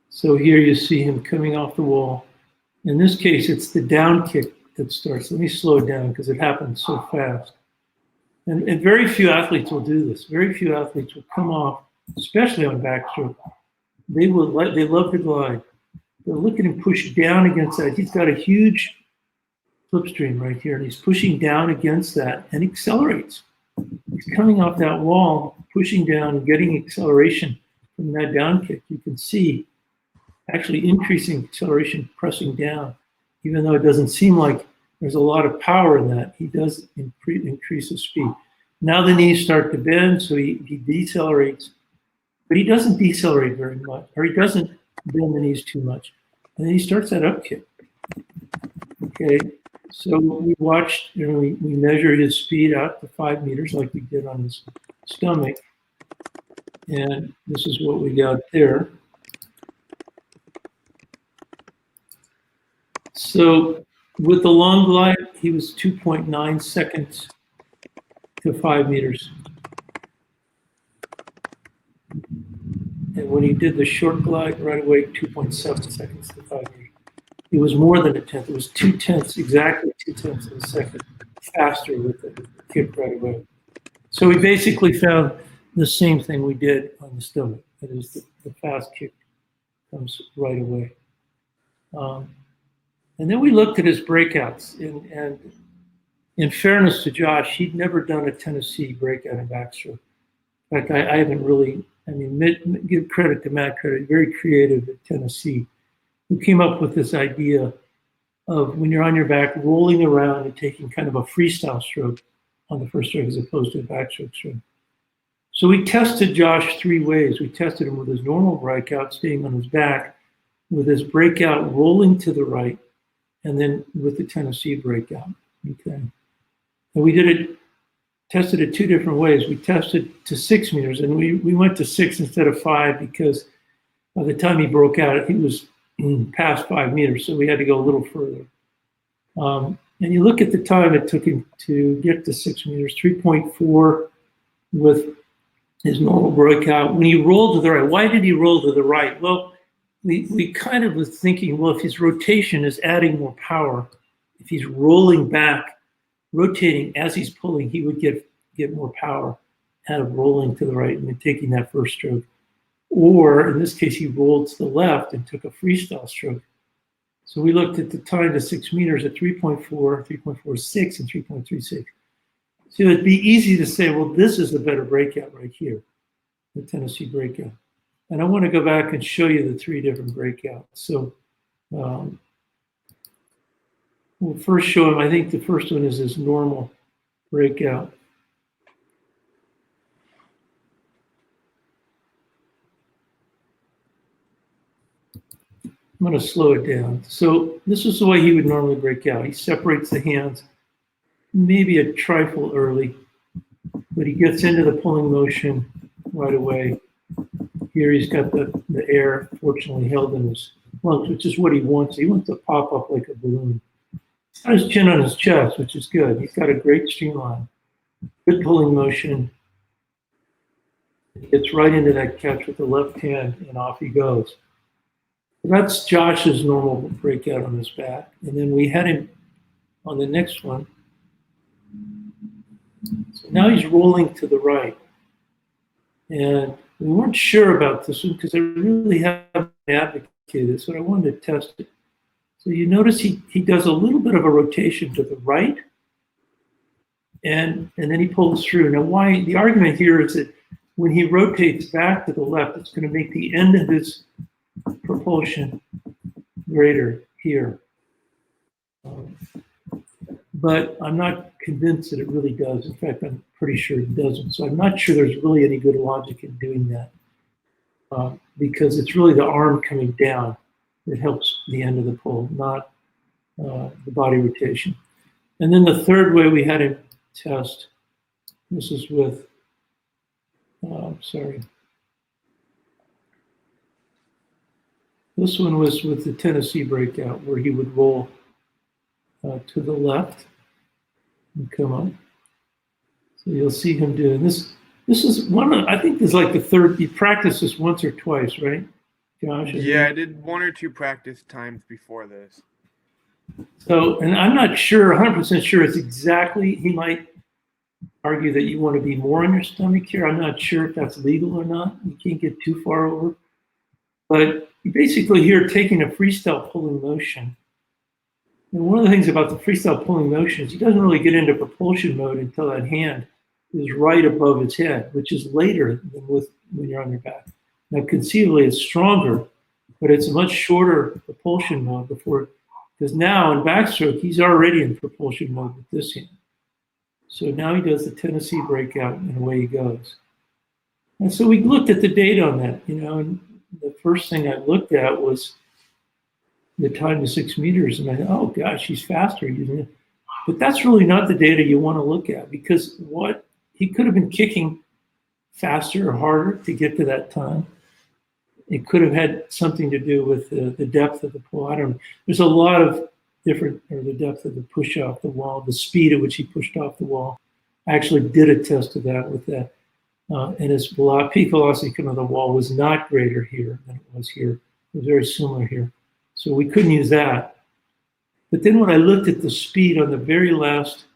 So here you see him coming off the wall. In this case, it's the down kick that starts. Let me slow it down because it happens so fast. And very few athletes will do this. Very few athletes will come off, especially on backstroke. They love to glide. But look at him push down against that. He's got a huge slipstream right here, and he's pushing down against that and accelerates. He's coming off that wall, pushing down and getting acceleration from that down kick. You can see actually increasing acceleration, pressing down, even though it doesn't seem like there's a lot of power in that. He does increase his speed. Now the knees start to bend, so he decelerates. But he doesn't decelerate very much, or he doesn't bend the knees too much. And then he starts that up kick. Okay, so we watched, we measured his speed out to 5 meters like we did on his stomach. And this is what we got there. So with the long glide, he was 2.9 seconds to 5 meters. And when he did the short glide right away, 2.7 seconds to 5 meters. It was more than a tenth. It was 0.2, exactly 0.2 of a second faster with the kick right away. So we basically found the same thing we did on the stomach. That is, the fast kick comes right away. And then we looked at his breakouts. And in fairness to Josh, he'd never done a Tennessee breakout in backstroke. In fact, I haven't really, give credit to Matt credit, very creative at Tennessee, who came up with this idea of when you're on your back, rolling around and taking kind of a freestyle stroke on the first stroke as opposed to a backstroke stroke. So we tested Josh 3 ways. We tested him with his normal breakout, staying on his back, with his breakout rolling to the right, and then with the Tennessee breakout. Okay. And we tested it 2 different ways. We tested to 6 meters, and we went to 6 instead of 5 because by the time he broke out, he was past 5 meters, so we had to go a little further. And you look at the time it took him to get to 6 meters, 3.4 with his normal breakout. When he rolled to the right, why did he roll to the right? Well, we kind of was thinking, well, if his rotation is adding more power, if he's rolling back, rotating as he's pulling, he would get more power out of rolling to the right and then taking that first stroke. Or in this case, he rolled to the left and took a freestyle stroke. So we looked at the time to 6 meters at 3.4, 3.46, and 3.36. So it'd be easy to say, well, this is a better breakout right here, the Tennessee breakout. And I want to go back and show you the 3 different breakouts. So we'll first show him, I think the first one is his normal breakout. I'm going to slow it down. So this is the way he would normally break out. He separates the hands, maybe a trifle early, but he gets into the pulling motion right away. Here he's got the air fortunately held in his lungs, which is what he wants. He wants to pop up like a balloon. He's got his chin on his chest, which is good. He's got a great streamline. Good pulling motion. He gets right into that catch with the left hand, and off he goes. That's Josh's normal breakout on his back. And then we had him on the next one. So now he's rolling to the right. And we weren't sure about this one because I really haven't advocated this, but I wanted to test it. So you notice he does a little bit of a rotation to the right, and then he pulls through. Now, why the argument here is that when he rotates back to the left, it's going to make the end of his propulsion greater here. But I'm not convinced that it really does. In fact, I'm pretty sure it doesn't. So I'm not sure there's really any good logic in doing that because it's really the arm coming down that helps the end of the pull, not the body rotation. And then the third way we had him test, this is with, this one was with the Tennessee breakout where he would roll to the left and come up. So you'll see him doing this. This is one of, I think this is like the third, you practiced this once or twice, right, Josh? Yeah, I did 1 or 2 practice times before this. So, and I'm not sure, 100% sure it's exactly, he might argue that you want to be more on your stomach here. I'm not sure if that's legal or not. You can't get too far over. But basically here taking a freestyle pulling motion. And one of the things about the freestyle pulling motion is he doesn't really get into propulsion mode until that hand is right above his head, which is later than when you're on your back. Now conceivably it's stronger, but it's a much shorter propulsion mode before, because now in backstroke, he's already in propulsion mode with this hand. So now he does the Tennessee breakout and away he goes. And so we looked at the data on that, and the first thing I looked at was the time to 6 meters, and I thought, oh gosh, he's faster using it. But that's really not the data you want to look at, because what he could have been kicking faster or harder to get to that time. It could have had something to do with the depth of the pull. I don't know. There's a lot of different, or the depth of the push off the wall, the speed at which he pushed off the wall. I actually did a test of that with that. And his peak velocity coming to the wall was not greater here than it was here. It was very similar here. So we couldn't use that. But then when I looked at the speed on the very last,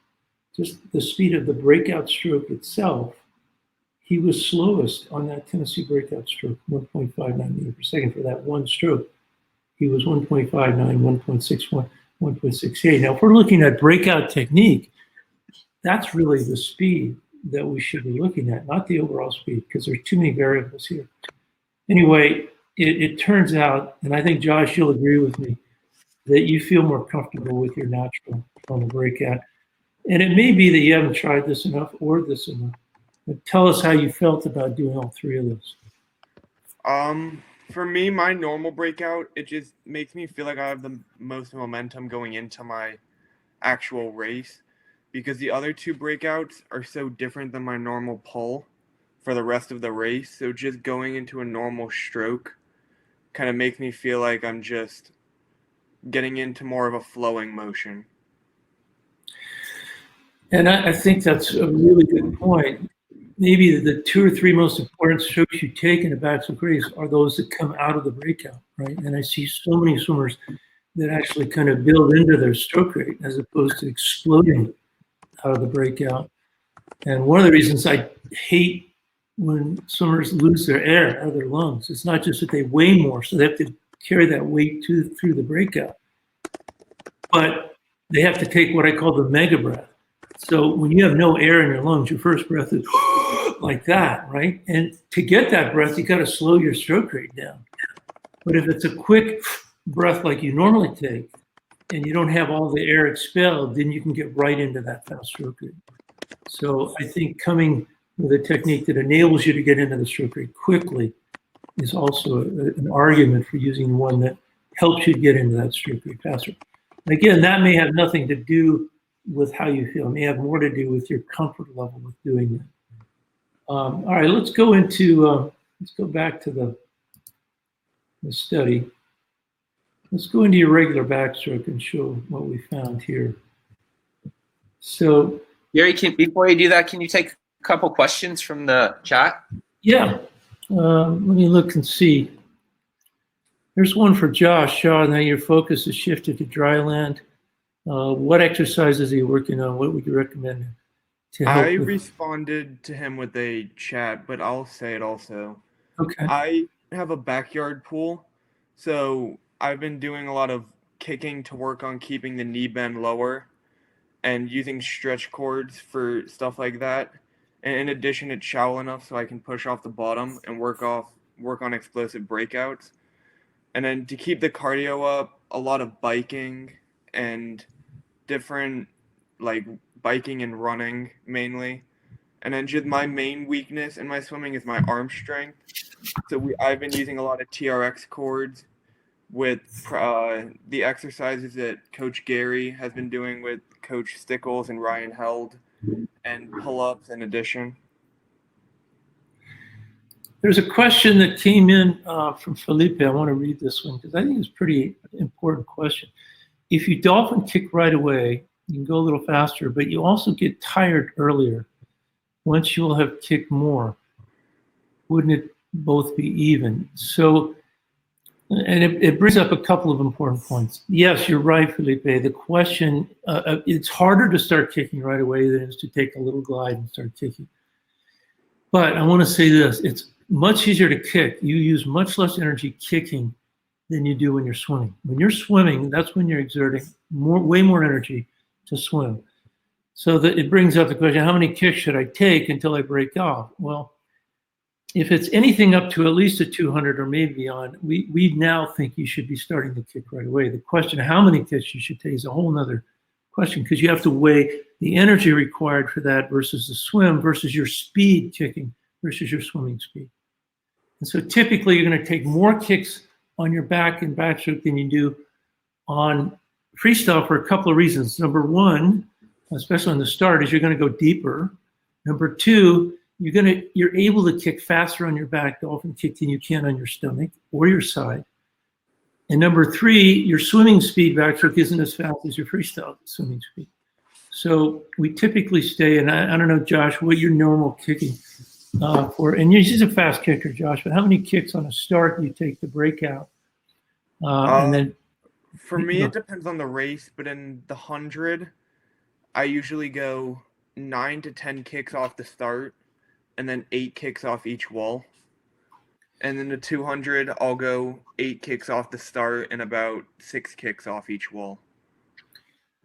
just the speed of the breakout stroke itself, he was slowest on that Tennessee breakout stroke, 1.59 meters per second for that one stroke. He was 1.59, 1.61, 1.68. Now, if we're looking at breakout technique, that's really the speed that we should be looking at, not the overall speed, because there's too many variables here. Anyway, it turns out, and I think, Josh, you'll agree with me, that you feel more comfortable with your natural on the breakout. And it may be that you haven't tried this enough or this enough. But tell us how you felt about doing all three of those. For me, my normal breakout, it just makes me feel like I have the most momentum going into my actual race, because the other two breakouts are so different than my normal pull for the rest of the race. So just going into a normal stroke kind of makes me feel like I'm just getting into more of a flowing motion. And I think that's a really good point. Maybe the 2 or 3 most important strokes you take in a backstroke race are those that come out of the breakout, right? And I see so many swimmers that actually kind of build into their stroke rate as opposed to exploding out of the breakout. And one of the reasons I hate when swimmers lose their air out of their lungs, it's not just that they weigh more, so they have to carry that weight through the breakout, but they have to take what I call the mega breath. So when you have no air in your lungs, your first breath is like that, right? And to get that breath, you got to slow your stroke rate down. But if it's a quick breath like you normally take, and you don't have all the air expelled, then you can get right into that fast stroke rate. So I think coming with a technique that enables you to get into the stroke rate quickly is also an argument for using one that helps you get into that stroke rate faster. And again, that may have nothing to do with how you feel. It may have more to do with your comfort level with doing that. All right, let's go back to the study. Let's go into your regular backstroke and show what we found here. So, Gary, before you do that, can you take a couple questions from the chat? Yeah, let me look and see. There's one for Josh. Shaw, now your focus is shifted to Dryland. What exercises are you working on? What would you recommend to help? I responded to him with a chat, but I'll say it also. Okay. I have a backyard pool, so I've been doing a lot of kicking to work on keeping the knee bend lower and using stretch cords for stuff like that. And in addition, it's shallow enough so I can push off the bottom and work on explosive breakouts. And then to keep the cardio up, a lot of biking and different, like biking and running mainly. And then just my main weakness in my swimming is my arm strength. So I've been using a lot of TRX cords with the exercises that Coach Gary has been doing with Coach Stickles and Ryan Held, and pull-ups in addition. There's a question that came in from Felipe. I want to read this one because I think it's a pretty important question. If you dolphin kick right away, you can go a little faster, but you also get tired earlier. Once you'll have kicked more, wouldn't it both be even? So, and it brings up a couple of important points. Yes, you're right, Felipe. The question, it's harder to start kicking right away than it is to take a little glide and start kicking. But I want to say this, it's much easier to kick. You use much less energy kicking than you do when you're swimming. When you're swimming, that's when you're exerting way more energy to swim. So that it brings up the question, how many kicks should I take until I break off? Well, if it's anything up to at least a 200 or maybe beyond, we now think you should be starting to kick right away. The question of how many kicks you should take is a whole nother question because you have to weigh the energy required for that versus the swim versus your speed kicking versus your swimming speed. And so typically you're going to take more kicks on your back and backstroke than you do on freestyle for a couple of reasons. Number one, especially on the start, is you're going to go deeper. Number two, you're able to kick faster on your back dolphin kick than you can on your stomach or your side. And number three, your swimming speed backstroke isn't as fast as your freestyle swimming speed. So we typically stay, and I don't know, Josh, what your normal kicking for, and you're a fast kicker, Josh, but how many kicks on a start do you take the breakout? And then for me, it depends on the race, but in the 100, I usually go 9 to 10 kicks off the start and then 8 kicks off each wall. And then the 200, I'll go 8 kicks off the start and about 6 kicks off each wall.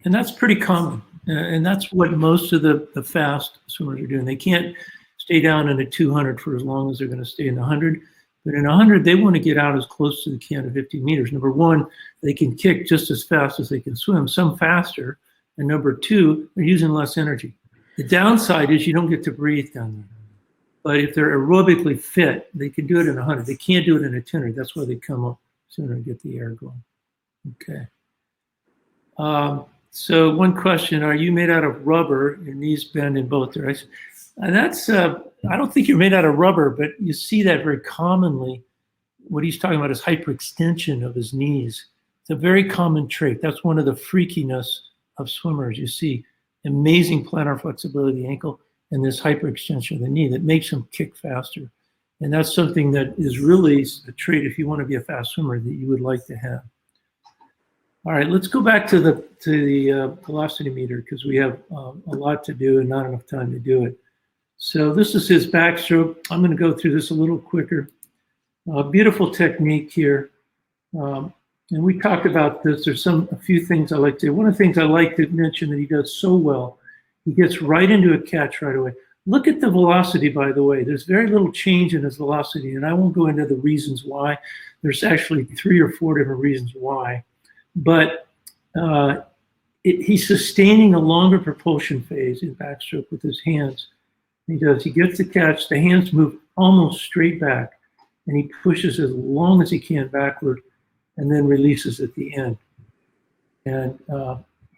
And that's pretty common. And that's what most of the fast swimmers are doing. They can't stay down in a 200 for as long as they're going to stay in the 100. But in 100, they want to get out as close to the can to 15 meters. Number one, they can kick just as fast as they can swim, some faster. And number two, they're using less energy. The downside is you don't get to breathe down there. But if they're aerobically fit, they can do it in 100. They can't do it in a 200. That's why they come up sooner and get the air going. Okay. So one question, are you made out of rubber? Your knees bend in both directions. And that's, I don't think you're made out of rubber, but you see that very commonly. What he's talking about is hyperextension of his knees. It's a very common trait. That's one of the freakiness of swimmers. You see amazing plantar flexibility of the ankle and this hyperextension of the knee that makes them kick faster. And that's something that is really a trait, if you want to be a fast swimmer, that you would like to have. All right, let's go back to the velocity meter because we have a lot to do and not enough time to do it. So this is his backstroke. I'm going to go through this a little quicker. Beautiful technique here. And we talked about this. There's a few things I like to do. One of the things I like to mention that he does so well, he gets right into a catch right away. Look at the velocity, by the way. There's very little change in his velocity, and I won't go into the reasons why. There's actually 3 or 4 different reasons why. But he's sustaining a longer propulsion phase in backstroke with his hands. He gets the catch, the hands move almost straight back, and he pushes as long as he can backward and then releases at the end. And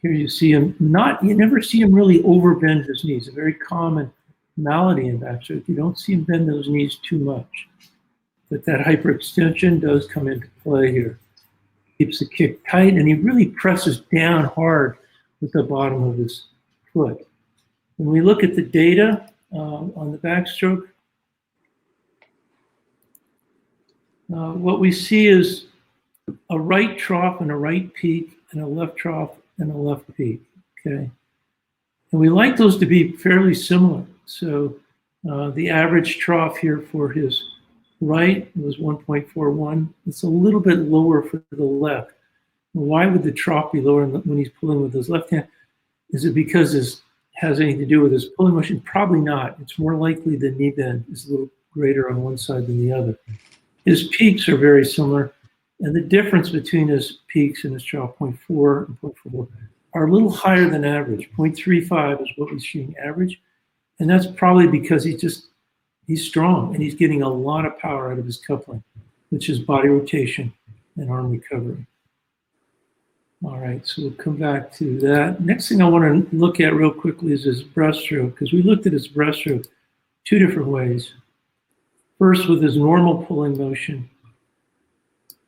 here you see him you never see him really overbend his knees, a very common malady in backstroke. You don't see him bend those knees too much. But that hyperextension does come into play here. Keeps the kick tight, and he really presses down hard with the bottom of his foot. When we look at the data on the backstroke, what we see is a right trough and a right peak, and a left trough and a left peak, okay? And we like those to be fairly similar. So the average trough here for his right was 1.41. It's a little bit lower for the left. Why would the trough be lower when he's pulling with his left hand? Is it because this has anything to do with his pulling motion? Probably not. It's more likely the knee bend is a little greater on one side than the other. His peaks are very similar, and the difference between his peaks and his trough, 0.4 and 0.44, are a little higher than average. 0.35 is what we're seeing average, and that's probably because he's strong and he's getting a lot of power out of his coupling, which is body rotation and arm recovery. All right, so we'll come back to that. Next thing I want to look at real quickly is his breaststroke, because we looked at his breaststroke two different ways. First, with his normal pulling motion.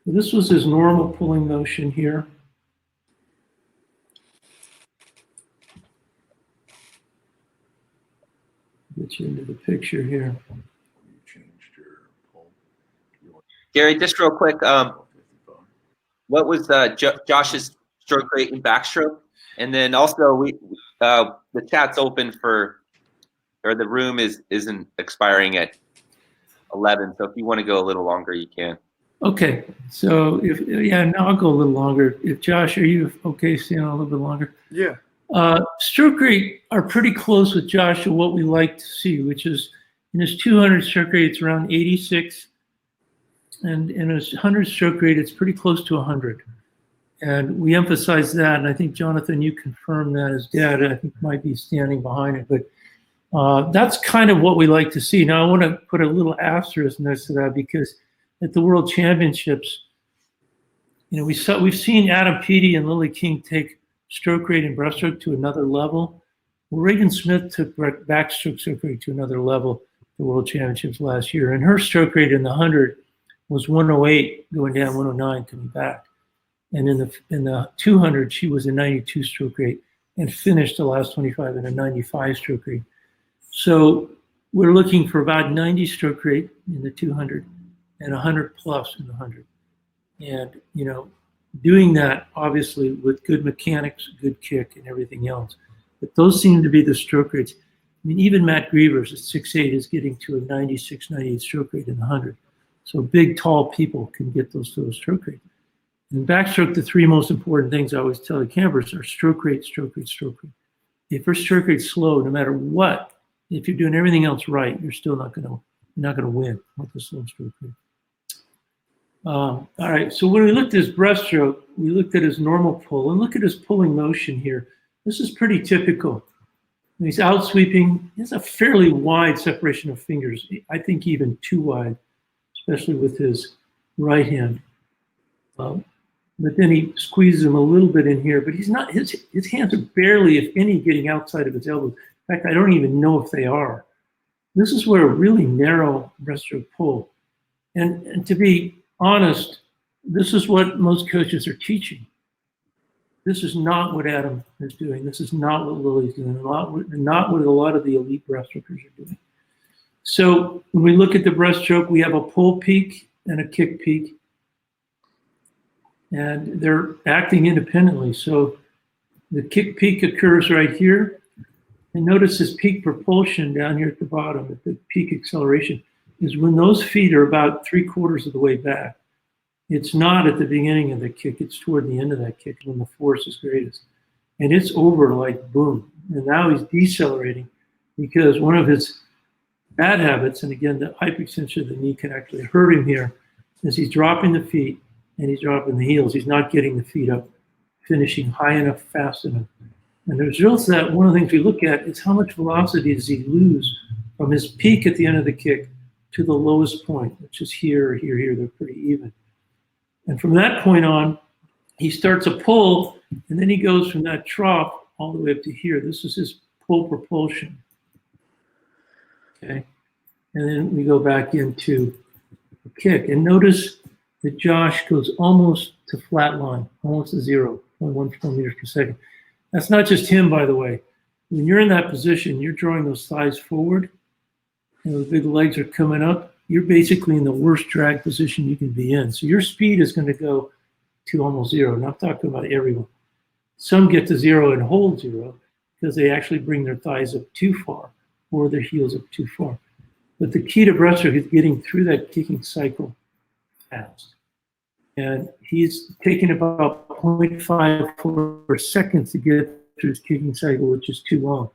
This was his normal pulling motion here. Get you into the picture here. Gary, just real quick, what was Josh's stroke rate in backstroke? And then also, the chat's open for, or the room isn't expiring at 11. So if you want to go a little longer, you can. Okay, so now I'll go a little longer. If Josh, are you okay staying a little bit longer? Yeah. Stroke rate are pretty close with Josh to what we like to see, which is in his 200 stroke rate, it's around 86. And in his 100 stroke rate, it's pretty close to 100. And we emphasize that, and I think, Jonathan, you confirmed that as dad, I think might be standing behind it. But that's kind of what we like to see. Now, I want to put a little asterisk next to that, because at the World Championships, we've seen Adam Peaty and Lily King take stroke rate and breaststroke to another level. Reagan Smith took backstroke stroke rate to another level at the World Championships last year, and her stroke rate in the 100 was 108 going down, 109 coming back. And in the 200, she was a 92 stroke rate and finished the last 25 in a 95 stroke rate. So we're looking for about 90 stroke rate in the 200 and 100 plus in the 100. And, doing that obviously with good mechanics, good kick, and everything else. But those seem to be the stroke rates. I mean, even Matt Grievers at 6'8" is getting to a 96, 98 stroke rate in the 100. So big, tall people can get those stroke rates. In backstroke, the three most important things I always tell the campers are stroke rate, stroke rate, stroke rate. If your stroke rate's slow, no matter what, if you're doing everything else right, you're still not going to win with the slow stroke rate. All right, so when we looked at his breaststroke, we looked at his normal pull, and look at his pulling motion here. This is pretty typical. When he's out sweeping, he has a fairly wide separation of fingers. I think even too wide, especially with his right hand. But then he squeezes him a little bit in here, but he's not, his hands are barely, if any, getting outside of his elbows. In fact, I don't even know if they are. This is where a really narrow breaststroke pull. And to be honest, this is what most coaches are teaching. This is not what Adam is doing. This is not what Lily's doing, not what a lot of the elite breaststrokers are doing. So when we look at the breaststroke, we have a pull peak and a kick peak, and they're acting independently. So the kick peak occurs right here, and notice this peak propulsion down here at the bottom, at the peak acceleration, is when those feet are about 3/4 of the way back. It's not at the beginning of the kick, it's toward the end of that kick when the force is greatest. And it's over like boom. And now he's decelerating because one of his bad habits, and again, the hyperextension of the knee can actually hurt him here, is he's dropping the feet and he's dropping the heels. He's not getting the feet up, finishing high enough, fast enough. And the result of that, one of the things we look at is how much velocity does he lose from his peak at the end of the kick to the lowest point, which is here or here, here. They're pretty even. And from that point on, he starts a pull, and then he goes from that trough all the way up to here. This is his pull propulsion. Okay. And then we go back into the kick. And notice that Josh goes almost to flat line, almost to 0.14 meters per second. That's not just him, by the way. When you're in that position, you're drawing those thighs forward, and those big legs are coming up. You're basically in the worst drag position you can be in. So your speed is going to go to almost 0. And I'm talking about everyone. Some get to 0 and hold 0 because they actually bring their thighs up too far or their heels up too far. But the key to breaststroke is getting through that kicking cycle fast. And he's taking about 0.54 seconds to get through his kicking cycle, which is too long.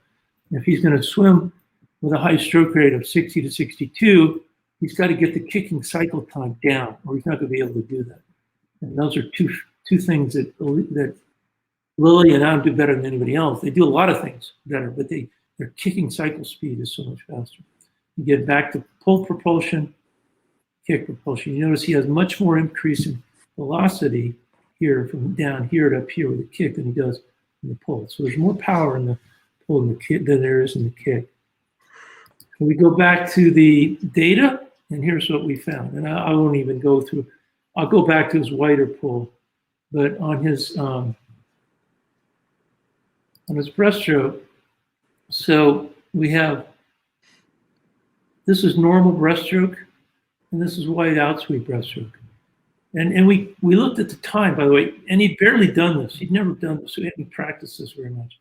If he's going to swim with a high stroke rate of 60 to 62, he's got to get the kicking cycle time down, or he's not going to be able to do that. And those are two things that Lily and Adam do better than anybody else. They do a lot of things better, but their kicking cycle speed is so much faster. You get back to pull propulsion, kick propulsion. You notice he has much more increase in velocity here from down here to up here with the kick than he does in the pull. So there's more power in the pull and the kick than there is in the kick. We go back to the data, and here's what we found. And I won't even go through. I'll go back to his wider pull, but on his breaststroke, so we have, this is normal breaststroke, and this is wide outsweep breaststroke. And we looked at the time, by the way, and he'd barely done this. He'd never done this, so he hadn't practiced this very much.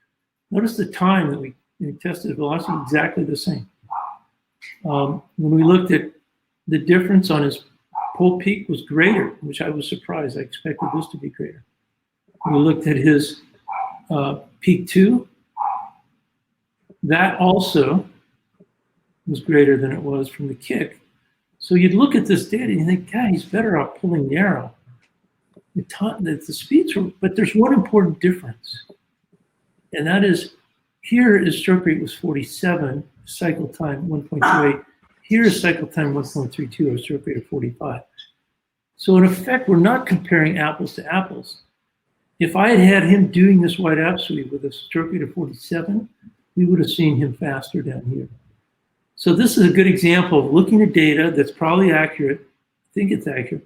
Notice the time that we tested velocity, exactly the same. When we looked at the difference on his pull peak was greater, which I was surprised. I expected this to be greater. We looked at his peak 2. That also was greater than it was from the kick. So you'd look at this data and you think, God, he's better off pulling narrow. The speeds were, but there's one important difference. And that is, here his stroke rate was 47, cycle time 1.28. Here is cycle time 1.32, or stroke rate of 45. So in effect, we're not comparing apples to apples. If I had had him doing this wide outsweep with a stroke rate of 47, we would have seen him faster down here. So this is a good example of looking at data that's probably accurate, I think it's accurate,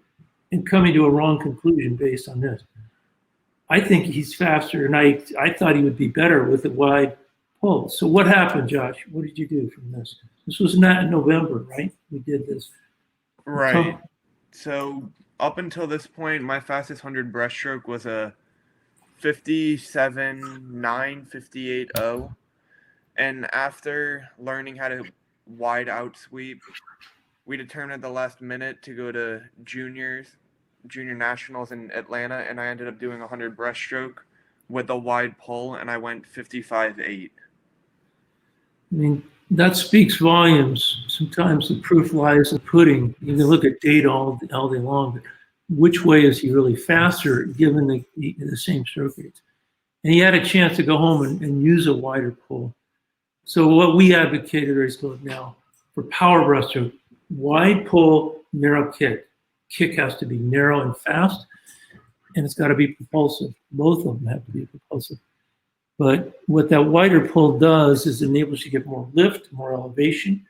and coming to a wrong conclusion based on this. I think he's faster, and I thought he would be better with a wide pull. So what happened, Josh? What did you do from this? This was not in November, right? We did this. Right. So up until this point, my fastest 100 breaststroke was a 57.958.0. And after learning how to wide out sweep, we determined at the last minute to go to junior nationals in Atlanta, and I ended up doing 100 breaststroke with a wide pull, and I went 55.8. I mean, that speaks volumes. Sometimes the proof lies in the pudding. You can look at data all day long, but which way is he really faster given the same stroke rates? And he had a chance to go home and use a wider pull. So what we advocated is now for power breaststroke, wide pull, narrow kick. Kick has to be narrow and fast, and it's got to be propulsive. Both of them have to be propulsive. But what that wider pull does is enables you to get more lift, more elevation,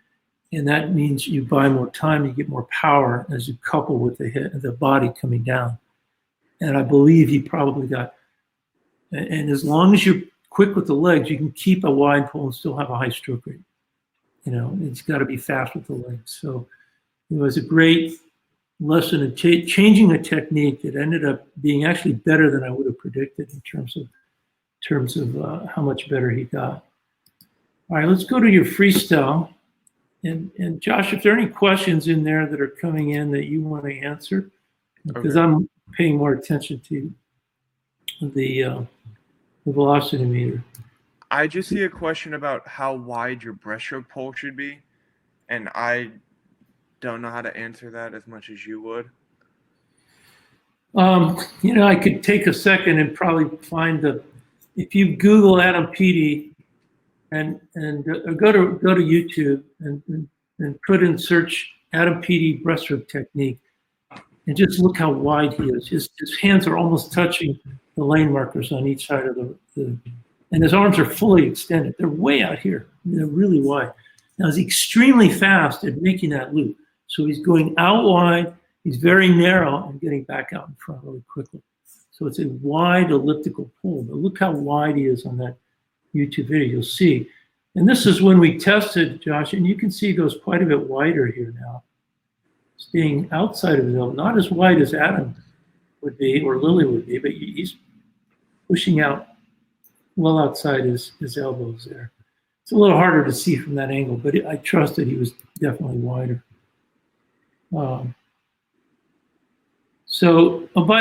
and that means you buy more time, you get more power as you couple with the body coming down. And I believe he probably got, and as long as you're quick with the legs, you can keep a wide pull and still have a high stroke rate. You know, it's got to be fast with the legs. So it was a great lesson in changing a technique that ended up being actually better than I would have predicted in terms of how much better he got. All right, let's go to your freestyle. And Josh, if there are any questions in there that are coming in that you want to answer, because okay. I'm paying more attention to the velocity meter. I just see a question about how wide your breaststroke pull should be, and I don't know how to answer that as much as you would. You know, I could take a second and probably find if you Google Adam Peaty and go to YouTube and put in search Adam Peaty breaststroke technique, And just look how wide he is. His hands are almost touching the lane markers on each side of and his arms are fully extended. They're way out here. They're really wide. Now he's extremely fast at making that loop. So he's going out wide, he's very narrow and getting back out in front really quickly. So it's a wide elliptical pull, but look how wide he is on that YouTube video, you'll see. And this is when we tested, Josh, and you can see he goes quite a bit wider here now. Staying outside of his elbow, not as wide as Adam would be or Lily would be, but he's pushing out well outside his elbows there. It's a little harder to see from that angle, but I trust that he was definitely wider. By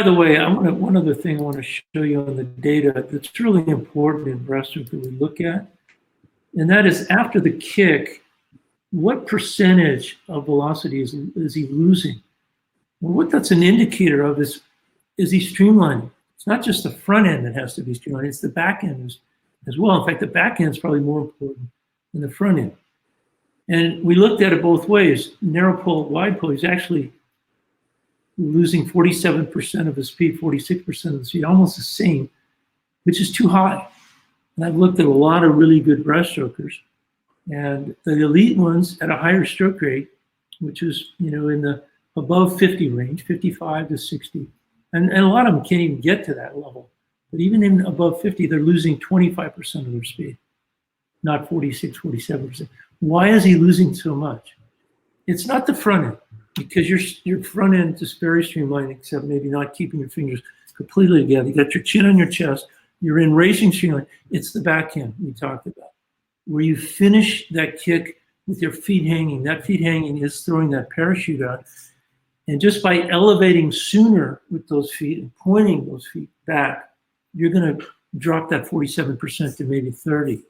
the way, one other thing I want to show you on the data that's really important in breaststroke that we look at, and that is after the kick, what percentage of velocity is he losing? Well, what that's an indicator of is he streamlining. It's not just the front end that has to be streamlined, it's the back end as well. In fact, the back end is probably more important than the front end. And we looked at it both ways. Narrow pull, wide pull, he's actually losing 47% of his speed, 46% of the speed, almost the same, which is too high. And I've looked at a lot of really good breaststrokers, and the elite ones at a higher stroke rate, which is, in the above 50 range, 55 to 60. And a lot of them can't even get to that level. But even in above 50, they're losing 25% of their speed, not 46, 47%. Why is he losing so much? It's not the front end, because your front end is very streamlined, except maybe not keeping your fingers completely together. You got your chin on your chest, you're in racing streamline. It's the back end we talked about, where you finish that kick with your feet hanging. That feet hanging is throwing that parachute out. And just by elevating sooner with those feet and pointing those feet back, you're going to drop that 47% to maybe 30.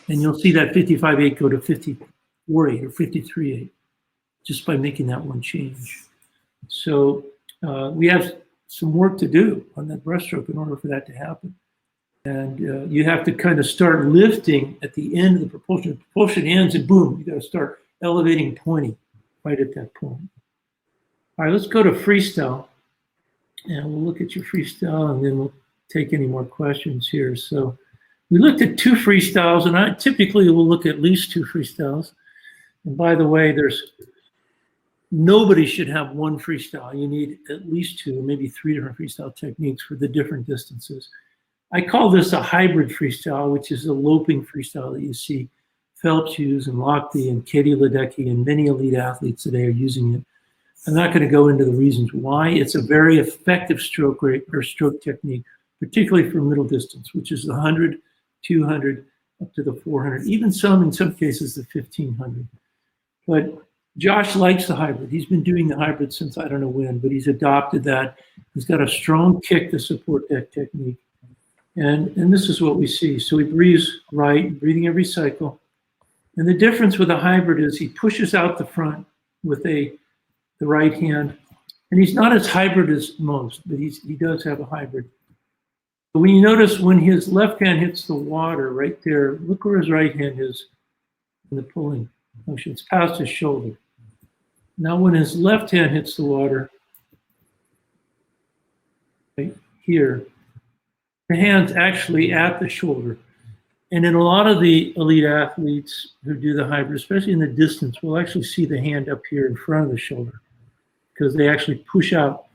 And you'll see that 55.8 go to 54.8 or 53.8 just by making that one change. So we have some work to do on that breaststroke in order for that to happen. And you have to kind of start lifting at the end of the propulsion. The propulsion ends and boom, you got to start elevating, pointing right at that point. All right, let's go to freestyle. And we'll look at your freestyle and then we'll take any more questions here. So we looked at 2 freestyles, and I typically will look at least 2 freestyles. And by the way, nobody should have 1 freestyle. You need at least 2, maybe 3 different freestyle techniques for the different distances. I call this a hybrid freestyle, which is a loping freestyle that you see Phelps use and Lochte and Katie Ledecky and many elite athletes today are using it. I'm not going to go into the reasons why. It's a very effective stroke rate or stroke technique, particularly for middle distance, which is the 100, 200, up to the 400, even in some cases, the 1500. But Josh likes the hybrid. He's been doing the hybrid since I don't know when, but he's adopted that. He's got a strong kick to support that technique. And this is what we see. So he breathes right, breathing every cycle. And the difference with a hybrid is he pushes out the front with the right hand. And he's not as hybrid as most, but he does have a hybrid. But when you notice when his left hand hits the water right there, look where his right hand is in the pulling motion. It's past his shoulder. Now when his left hand hits the water, right here, the hand's actually at the shoulder. And in a lot of the elite athletes who do the hybrid, especially in the distance, we'll actually see the hand up here in front of the shoulder because they actually push out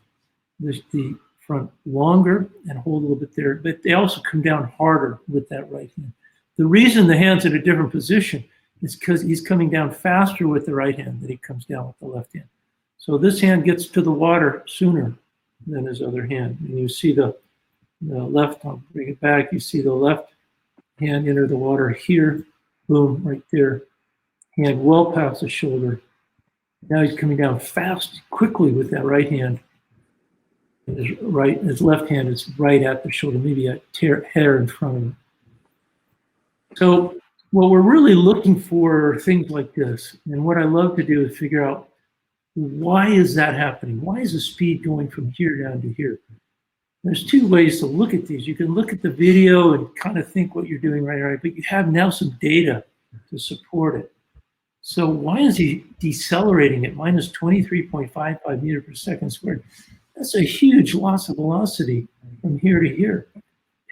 the front longer and hold a little bit there, but they also come down harder with that right hand. The reason the hand's at a different position is because he's coming down faster with the right hand than he comes down with the left hand. So this hand gets to the water sooner than his other hand. And you see the left, I'll bring it back, you see the left hand enter the water here, boom, right there, hand well past the shoulder. Now he's coming down fast, quickly with that right hand. His left hand is right at the shoulder, maybe a hair in front of him. So what we're really looking for are things like this. And what I love to do is figure out, why is that happening? Why is the speed going from here down to here? There's 2 ways to look at these. You can look at the video and kind of think what you're doing right, but you have now some data to support it. So why is he decelerating at minus 23.55 meters per second squared? That's a huge loss of velocity from here to here.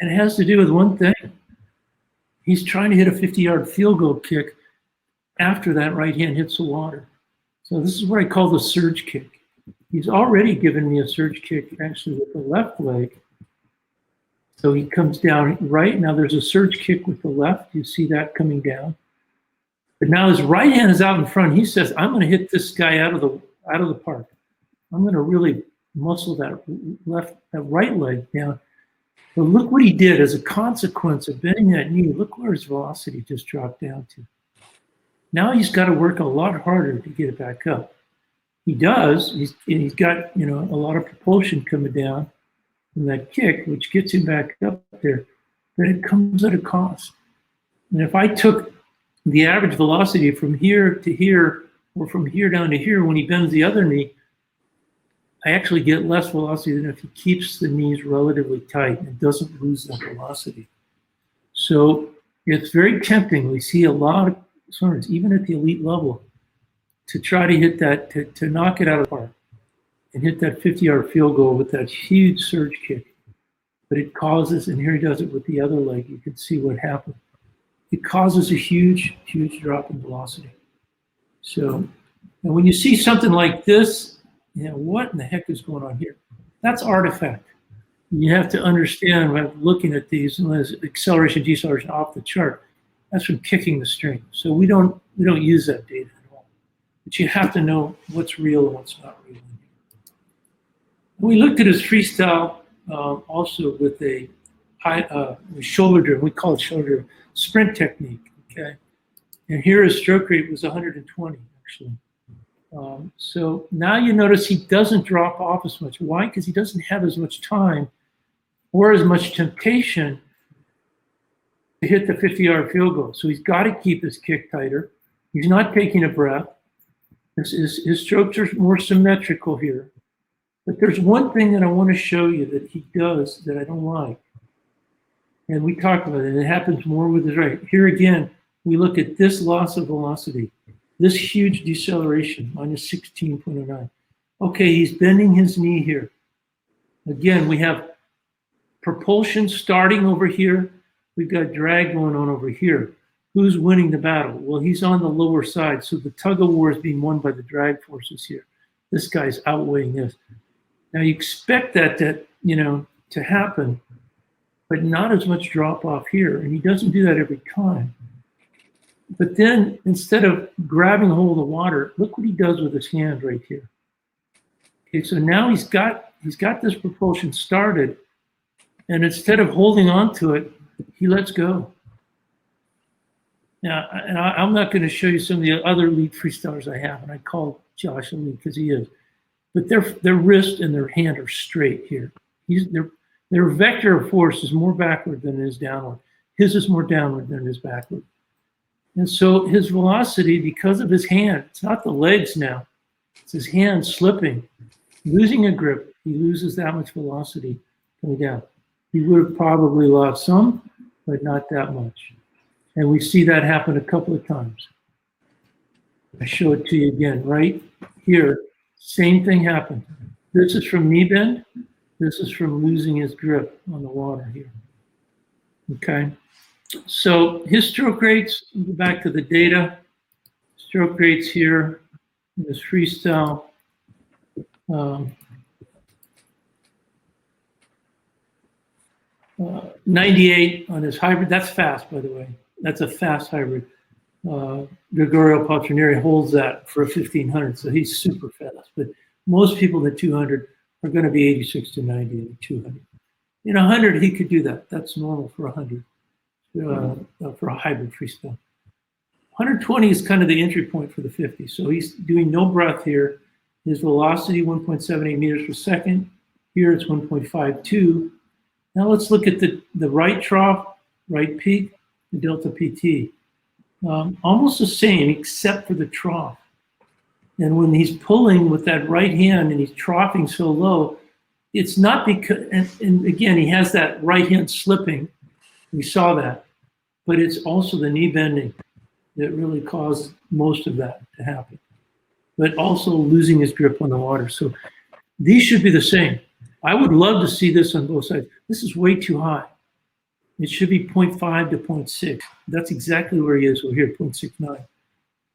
And it has to do with one thing. He's trying to hit a 50-yard field goal kick after that right hand hits the water. So this is what I call the surge kick. He's already given me a surge kick actually with the left leg. So he comes down right. Now there's a surge kick with the left. You see that coming down. But now his right hand is out in front. He says, I'm going to hit this guy out of the park. I'm going to really muscle that right leg down. But look what he did as a consequence of bending that knee. Look where his velocity just dropped down to. Now he's got to work a lot harder to get it back up. He does. He's got a lot of propulsion coming down from that kick, which gets him back up there. But it comes at a cost. And if I took the average velocity from here to here, or from here down to here, when he bends the other knee, I actually get less velocity than if he keeps the knees relatively tight and doesn't lose that velocity. So it's very tempting. We see a lot of swimmers, even at the elite level, to try to hit that, to knock it out of the park and hit that 50-yard field goal with that huge surge kick. But it causes, and here he does it with the other leg, you can see what happened. It causes a huge, huge drop in velocity. So, and when you see something like this, what in the heck is going on here? That's artifact. You have to understand when looking at these, and there's acceleration, deceleration off the chart. That's from kicking the string. So we don't use that data at all. But you have to know what's real and what's not real. We looked at his freestyle also with a high shoulder driven. We call it shoulder driven sprint technique. Okay, and here his stroke rate was 120 actually. So now you notice he doesn't drop off as much. Why? Because he doesn't have as much time or as much temptation to hit the 50-yard field goal. So he's got to keep his kick tighter. He's not taking a breath. His strokes are more symmetrical here. But there's one thing that I want to show you that he does that I don't like. And we talked about it, and it happens more with his right. Here again, we look at this loss of velocity. This huge deceleration, minus 16.09. Okay, he's bending his knee here. Again, we have propulsion starting over here. We've got drag going on over here. Who's winning the battle? Well, he's on the lower side, so the tug of war is being won by the drag forces here. This guy's outweighing this. Now you expect that to happen, but not as much drop off here, and he doesn't do that every time. But then instead of grabbing a hold of the water, look what he does with his hand right here. Okay, so now he's got this propulsion started, and instead of holding on to it, he lets go. Now, and I'm not going to show you some of the other elite freestylers I have, and I call Josh elite because he is. But their wrist and their hand are straight here. Their vector of force is more backward than it is downward. His is more downward than it is backward. And so his velocity, because of his hand, it's not the legs now, it's his hand slipping, losing a grip, he loses that much velocity coming down. He would have probably lost some, but not that much. And we see that happen a couple of times. I show it to you again, right here, same thing happened. This is from knee bend, this is from losing his grip on the water here, okay? So his stroke rates, go back to the data, stroke rates here, in his freestyle, 98 on his hybrid. That's fast, by the way. That's a fast hybrid. Gregorio Paltrinieri holds that for a 1500, so he's super fast. But most people in the 200 are going to be 86 to 90 in the 200. In 100, he could do that. That's normal for 100. For a hybrid freestyle. 120 is kind of the entry point for the 50. So he's doing no breath here. His velocity, 1.78 meters per second. Here it's 1.52. Now let's look at the right trough, right peak, the delta PT. Almost the same except for the trough. And when he's pulling with that right hand and he's troughing so low, it's not because, and again, he has that right hand slipping. We saw that. But it's also the knee bending. that really caused most of that to happen. But also losing his grip on the water. So these should be the same. I would love to see this on both sides. This is way too high. It should be 0.5 to 0.6. That's exactly where he is over here, 0.69.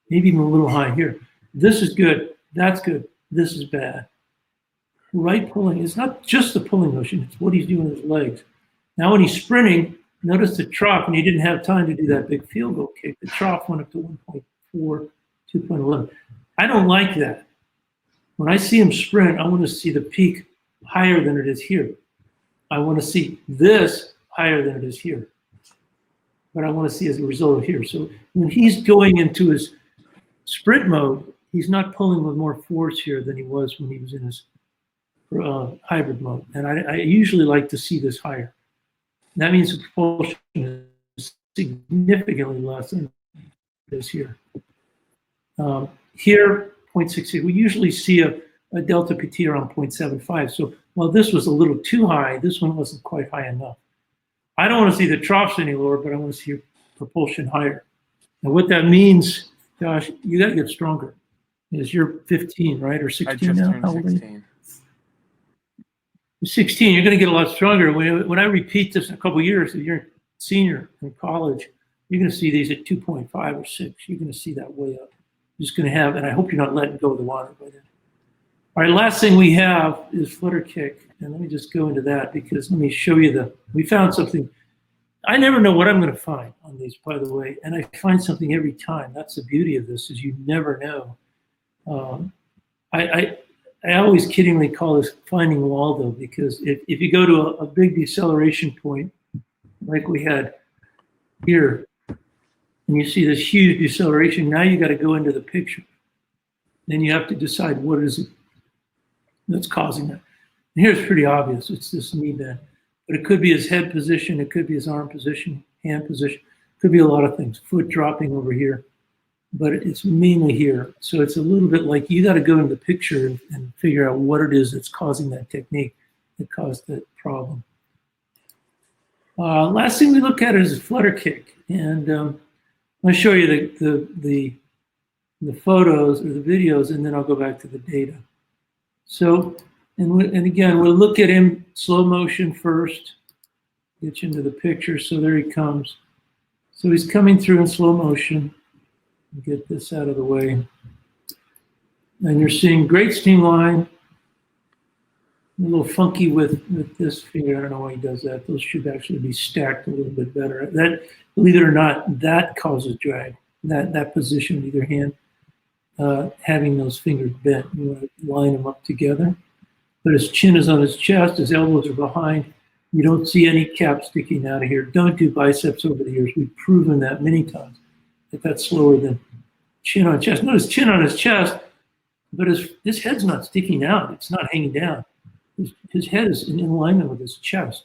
Maybe even a little high here. This is good. That's good. This is bad. Right pulling is not just the pulling motion. It's what he's doing with his legs. Now when he's sprinting, notice the trough, and he didn't have time to do that big field goal kick. The trough went up to 1.4, 2.11. I don't like that. When I see him sprint, I want to see the peak higher than it is here. I want to see this higher than it is here. But I want to see as a result of here. So when he's going into his sprint mode, he's not pulling with more force here than he was when he was in his hybrid mode. And I usually like to see this higher. And that means the propulsion is significantly less than it is here. Here, 0.68. We usually see a delta PT around 0.75. So while this was a little too high, this one wasn't quite high enough. I don't want to see the troughs any lower, but I want to see your propulsion higher. And what that means, Josh, you got to get stronger. Is you're 15, right? Or 16 I just now? turned How old are you? 16. You're 16, you're going to get a lot stronger. When I repeat this in a couple of years, if you're a senior in college, you're going to see these at 2.5 or 6. You're going to see that way up. You're just going to have, and I hope you're not letting go of the water by then. All right, last thing we have is flutter kick. And let me just go into that because let me show you we found something. I never know what I'm going to find on these, by the way, and I find something every time. That's the beauty of this, is you never know. I always kiddingly call this finding Waldo, because if you go to a big deceleration point, like we had here, and you see this huge deceleration, now you got to go into the picture. Then you have to decide what is it that's causing that. And here it's pretty obvious. It's this knee bend. But it could be his head position. It could be his arm position, hand position. It could be a lot of things. Foot dropping over here. But it's mainly here. So it's a little bit like you got to go into the picture and figure out what it is that's causing that technique that caused that problem. Last thing we look at is a flutter kick. And I'll show you the photos or the videos, and then I'll go back to the data. So, and again, we'll look at him slow motion first, get you into the picture. So there he comes. So he's coming through in slow motion. Get this out of the way. And you're seeing great streamline. A little funky with this finger. I don't know why he does that. Those should actually be stacked a little bit better. That, believe it or not, that causes drag. That position with your hand, having those fingers bent. You want to line them up together. But his chin is on his chest, his elbows are behind. You don't see any cap sticking out of here. Don't do biceps over the years. We've proven that many times, that that's slower than chin on chest. Notice chin on his chest, but his head's not sticking out. It's not hanging down. His head is in alignment with his chest.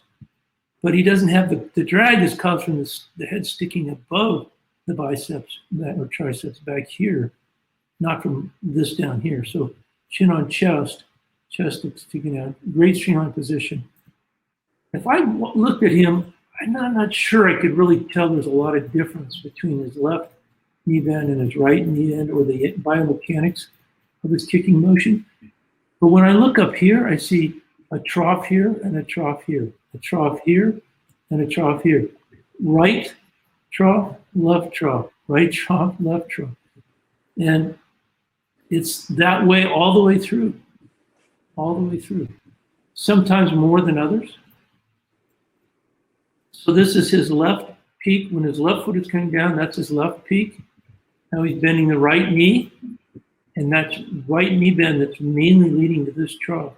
But he doesn't have the drag is caused from the head sticking above the biceps or triceps back here, not from this down here. So chin on chest looks sticking out. Great streamline position. If I looked at him, I'm not sure I could really tell there's a lot of difference between his left knee bend and his right knee bend, or the biomechanics of his kicking motion. But when I look up here, I see a trough here and a trough here, a trough here and a trough here. Right trough, left trough, right trough, left trough. And it's that way all the way through, sometimes more than others. So this is his left peak. When his left foot is coming down, that's his left peak. Now he's bending the right knee, and that's right knee bend that's mainly leading to this trough.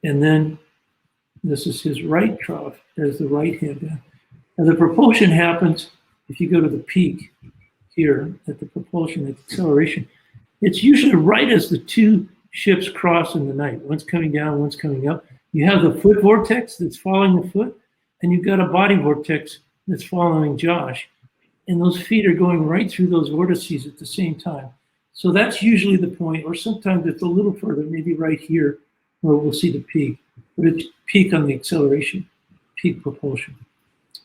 And then this is his right trough as the right hand bend. And the propulsion happens if you go to the peak here at the propulsion, the acceleration. It's usually right as the two ships cross in the night. One's coming down, one's coming up. You have the foot vortex that's following the foot, and you've got a body vortex that's following Josh. And those feet are going right through those vortices at the same time. So that's usually the point, or sometimes it's a little further, maybe right here, where we'll see the peak. But it's peak on the acceleration, peak propulsion.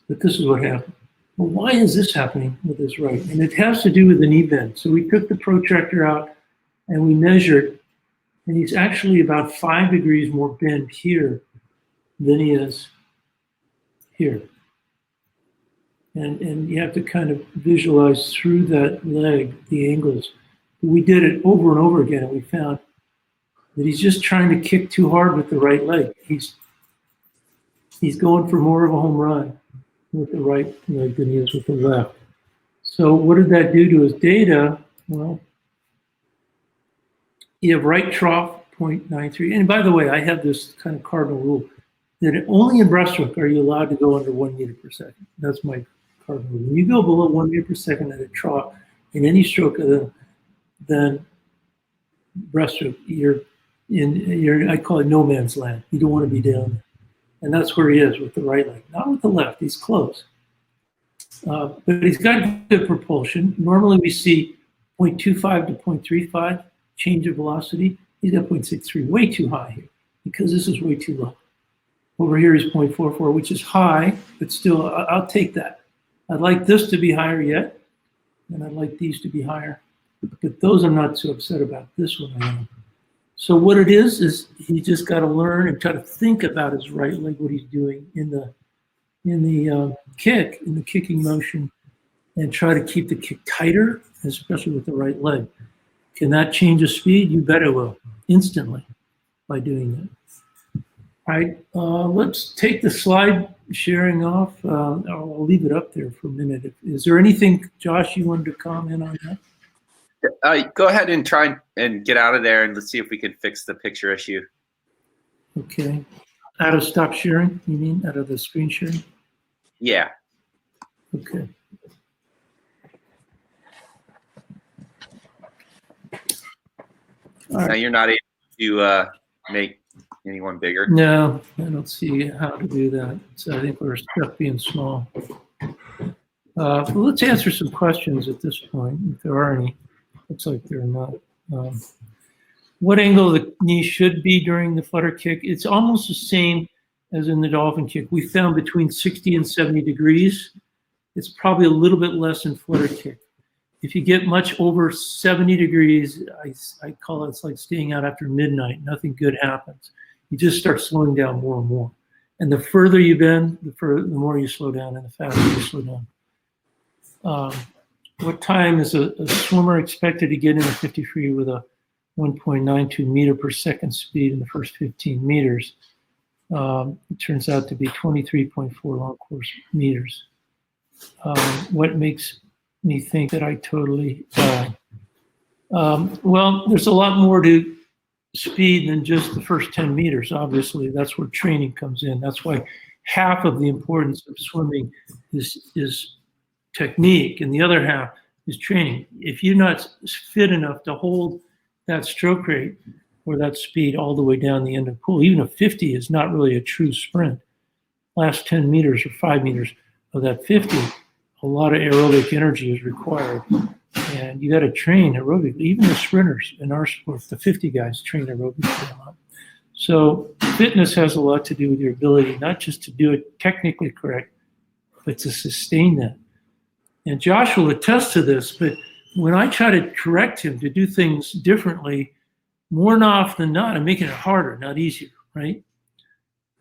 But this is what happened. well, why is this happening with his right? And it has to do with the knee bend. So we took the protractor out and we measured, and he's actually about 5 degrees more bent here than he is here. And you have to kind of visualize through that leg, the angles. We did it over and over again, and we found that he's just trying to kick too hard with the right leg. He's going for more of a home run with the right leg than he is with the left. So what did that do to his data? Well, you have right trough 0.93. And by the way, I have this kind of cardinal rule that only in breaststroke are you allowed to go under 1 meter per second. That's my cardinal rule. When you go below 1 meter per second at a trough in any stroke then breaststroke, you're I call it no man's land. You don't want to be down there. And that's where he is with the right leg, not with the left. He's close. But he's got good propulsion. Normally we see 0.25 to 0.35 change of velocity. He's got 0.63, way too high here because this is way too low. Over here is 0.44, which is high, but still, I'll take that. I'd like this to be higher yet, and I'd like these to be higher. But those I'm not so upset about. This one I am. So what it is he just got to learn and try to think about his right leg, what he's doing in the kicking motion, and try to keep the kick tighter, especially with the right leg. Can that change the speed? You bet it will, instantly, by doing that. All right, let's take the slide sharing off. I'll leave it up there for a minute. Is there anything, Josh, you wanted to comment on that? Go ahead and try and get out of there, and let's see if we can fix the picture issue. Okay. Out of stop sharing, you mean? Out of the screen sharing? Yeah. Okay. Now Right. you're not able to make anyone bigger. No, I don't see how to do that. So I think we're stuck being small. Well, let's answer some questions at this point, if there are any. Looks like there are not. What angle the knee should be during the flutter kick? It's almost the same as in the dolphin kick. We found between 60 and 70 degrees. It's probably a little bit less in flutter kick. If you get much over 70 degrees, I call it's like staying out after midnight. Nothing good happens. You just start slowing down more and more. And the further you bend, the more you slow down and the faster you slow down. What time is a swimmer expected to get in a 50 free with a 1.92 meter per second speed in the first 15 meters? It turns out to be 23.4 long course meters. What makes me think that I totally die? Well, there's a lot more to speed than just the first 10 meters. Obviously, that's where training comes in. That's why half of the importance of swimming is technique, and the other half is training. If you're not fit enough to hold that stroke rate or that speed all the way down the end of the pool, even a 50 is not really a true sprint. Last 10 meters or 5 meters of that 50, a lot of aerobic energy is required. And you got to train aerobically. Even the sprinters in our sport, the 50 guys, train aerobically a lot. So fitness has a lot to do with your ability, not just to do it technically correct, but to sustain that. And Josh will attest to this, but when I try to correct him to do things differently, more often than not, I'm making it harder, not easier, right?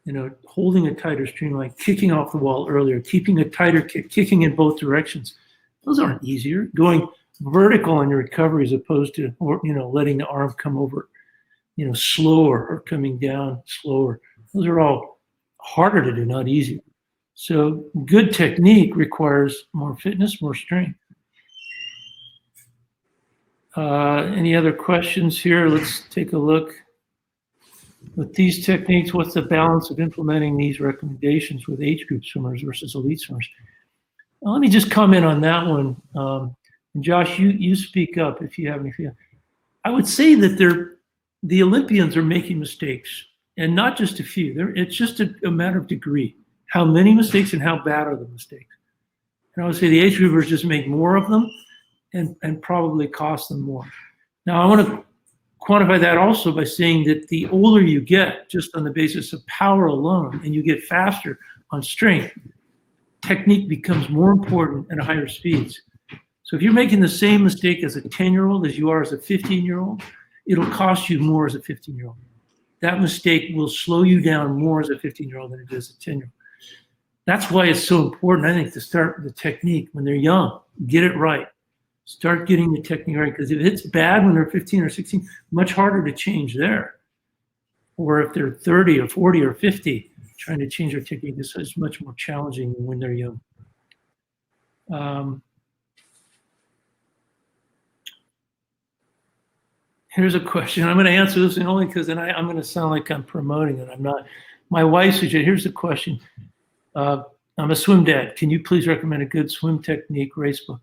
You know, holding a tighter streamline, kicking off the wall earlier, keeping a tighter kick, kicking in both directions. Those aren't easier. Going vertical on your recovery as opposed to, letting the arm come over, slower, or coming down slower. Those are all harder to do, not easier. So good technique requires more fitness, more strength. Any other questions here? Let's take a look. With these techniques, what's the balance of implementing these recommendations with age group swimmers versus elite swimmers? Let me just comment on that one. And Josh, you speak up if you have any feedback. I would say that the Olympians are making mistakes, and not just a few. It's just a matter of degree. How many mistakes and how bad are the mistakes? And I would say the age groupers just make more of them and probably cost them more. Now, I want to quantify that also by saying that the older you get, just on the basis of power alone, and you get faster on strength, technique becomes more important at higher speeds. So if you're making the same mistake as a 10-year-old as you are as a 15-year-old, it'll cost you more as a 15-year-old. That mistake will slow you down more as a 15-year-old than it does a 10-year-old. That's why it's so important, I think, to start the technique when they're young. Get it right. Start getting the technique right, because if it's bad when they're 15 or 16, much harder to change there. Or if they're 30 or 40 or 50, trying to change their technique is much more challenging than when they're young. Here's a question. I'm going to answer this only because then I'm going to sound like I'm promoting it. I'm not. My wife suggested, here's the question. I'm a swim dad. Can you please recommend a good swim technique race book?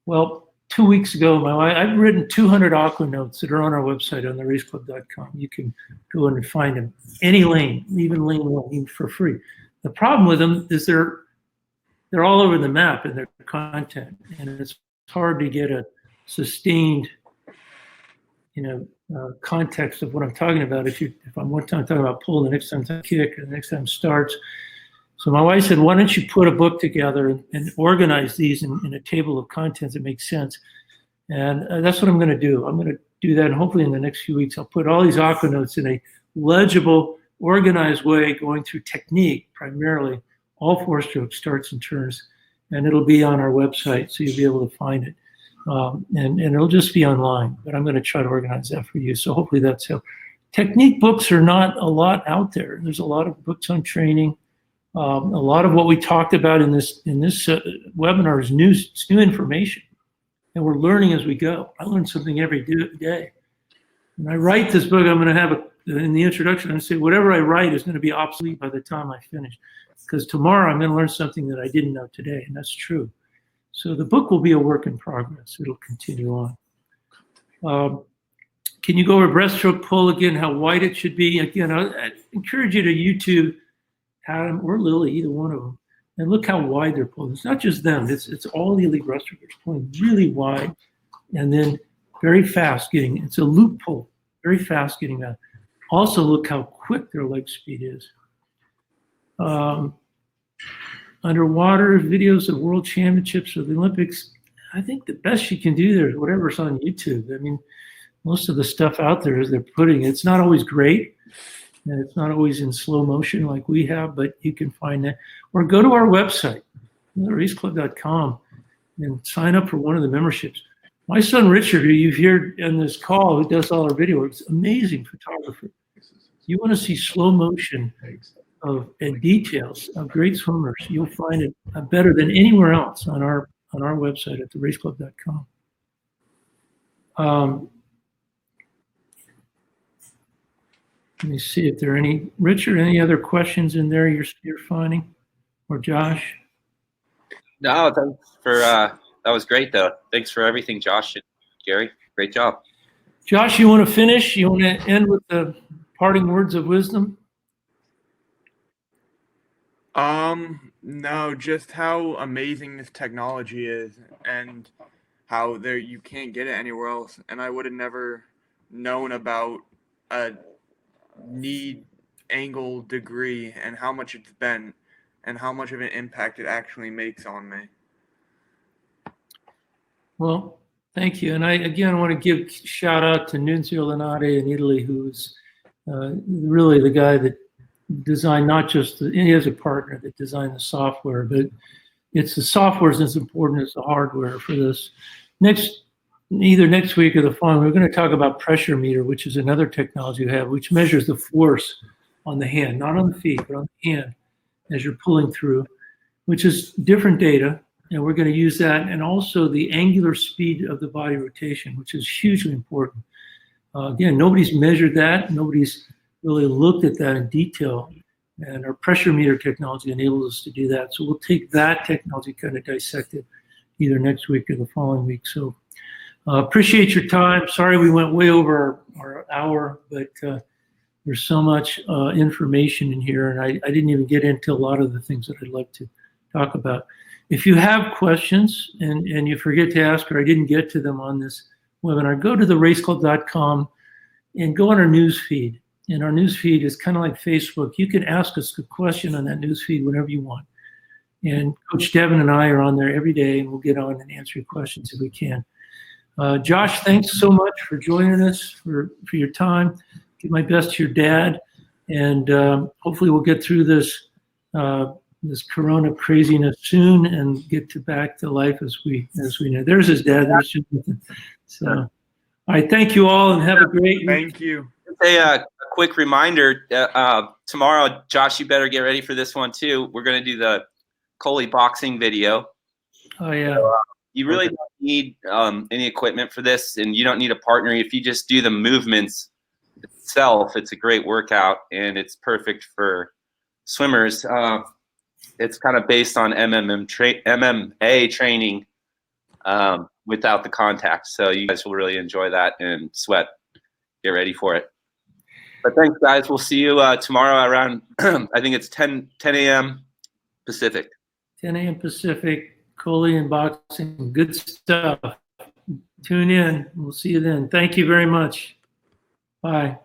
Well, 2 weeks ago, I've written 200 aqua notes that are on our website on theraceclub.com. You can go in and find them. Any lane, even lane 1, even for free. The problem with them is they're all over the map in their content, and it's hard to get a sustained, context of what I'm talking about. If I'm one time talking about pull, the next time kick, or the next time starts. So my wife said, why don't you put a book together and organize these in a table of contents that makes sense? And that's what I'm going to do. I'm going to do that, and hopefully in the next few weeks, I'll put all these aqua notes in a legible, organized way, going through technique primarily, all 4-stroke starts and turns, and it'll be on our website, so you'll be able to find it. And it'll just be online, but I'm going to try to organize that for you. So hopefully that's helpful. Technique books are not a lot out there. There's a lot of books on training. A lot of what we talked about in this webinar is new information, and we're learning as we go. I learn something every day. When I write this book, I'm going to have in the introduction, I'm going to say whatever I write is going to be obsolete by the time I finish, because tomorrow I'm going to learn something that I didn't know today, and that's true. So the book will be a work in progress. It'll continue on. Can you go over breaststroke pull again, how wide it should be? Again, I encourage you to YouTube Adam or Lily, either one of them, and look how wide they're pulling. It's not just them. It's all the elite breaststrokers pulling really wide and then very fast getting. It's a loop pull, very fast getting that. Also, look how quick their leg speed is. Underwater videos of world championships or the Olympics. I think the best you can do there is whatever's on YouTube. I mean, most of the stuff out there is they're putting. It's not always great. And it's not always in slow motion like we have, but you can find that. Or go to our website, raceclub.com, and sign up for one of the memberships. My son Richard, who you've heard in this call, who does all our video work, is an amazing photographer. You want to see slow motion and details of great swimmers, you'll find it better than anywhere else on our website at theraceclub.com. Let me see if there are any, Richard, any other questions in there you're finding, or Josh? No, thanks for that was great though. Thanks for everything, Josh and Gary. Great job. Josh, you want to finish? You want to end with the parting words of wisdom? No, just how amazing this technology is, and how you can't get it anywhere else. And I would have never known about a knee angle degree and how much it's bent and how much of an impact it actually makes on me. Well, thank you. And I, again, want to give shout out to Nunzio Lenate in Italy, who's really the guy that designed not just, he has a partner that designed the software, but it's the software is as important as the hardware for this. Either next week or the following, we're going to talk about pressure meter, which is another technology we have, which measures the force on the hand, not on the feet, but on the hand as you're pulling through, which is different data. And we're going to use that, and also the angular speed of the body rotation, which is hugely important. Again, nobody's measured that. Nobody's really looked at that in detail. And our pressure meter technology enables us to do that. So we'll take that technology, kind of dissect it either next week or the following week. So appreciate your time. Sorry we went way over our hour, but there's so much information in here, and I didn't even get into a lot of the things that I'd like to talk about. If you have questions and you forget to ask, or I didn't get to them on this webinar, go to theraceclub.com and go on our news feed. And our news feed is kind of like Facebook. You can ask us a question on that news feed whenever you want. And Coach Devin and I are on there every day, and we'll get on and answer your questions if we can. Josh, thanks so much for joining us, for your time. Give my best to your dad, and hopefully we'll get through this this Corona craziness soon and get back to life as we know. There's his dad. There's Jonathan. So, all right, thank you all, and have a great week. Thank you. A quick reminder, tomorrow, Josh, you better get ready for this one too. We're going to do the Coley boxing video. Oh, yeah. You really don't need any equipment for this, and you don't need a partner. If you just do the movements itself, it's a great workout, and it's perfect for swimmers. It's kind of based on MMA training without the contact. So you guys will really enjoy that and sweat. Get ready for it. But thanks, guys. We'll see you tomorrow around, I think it's 10 a.m. Pacific. 10 a.m. Pacific, Coley and boxing. Good stuff. Tune in. We'll see you then. Thank you very much. Bye.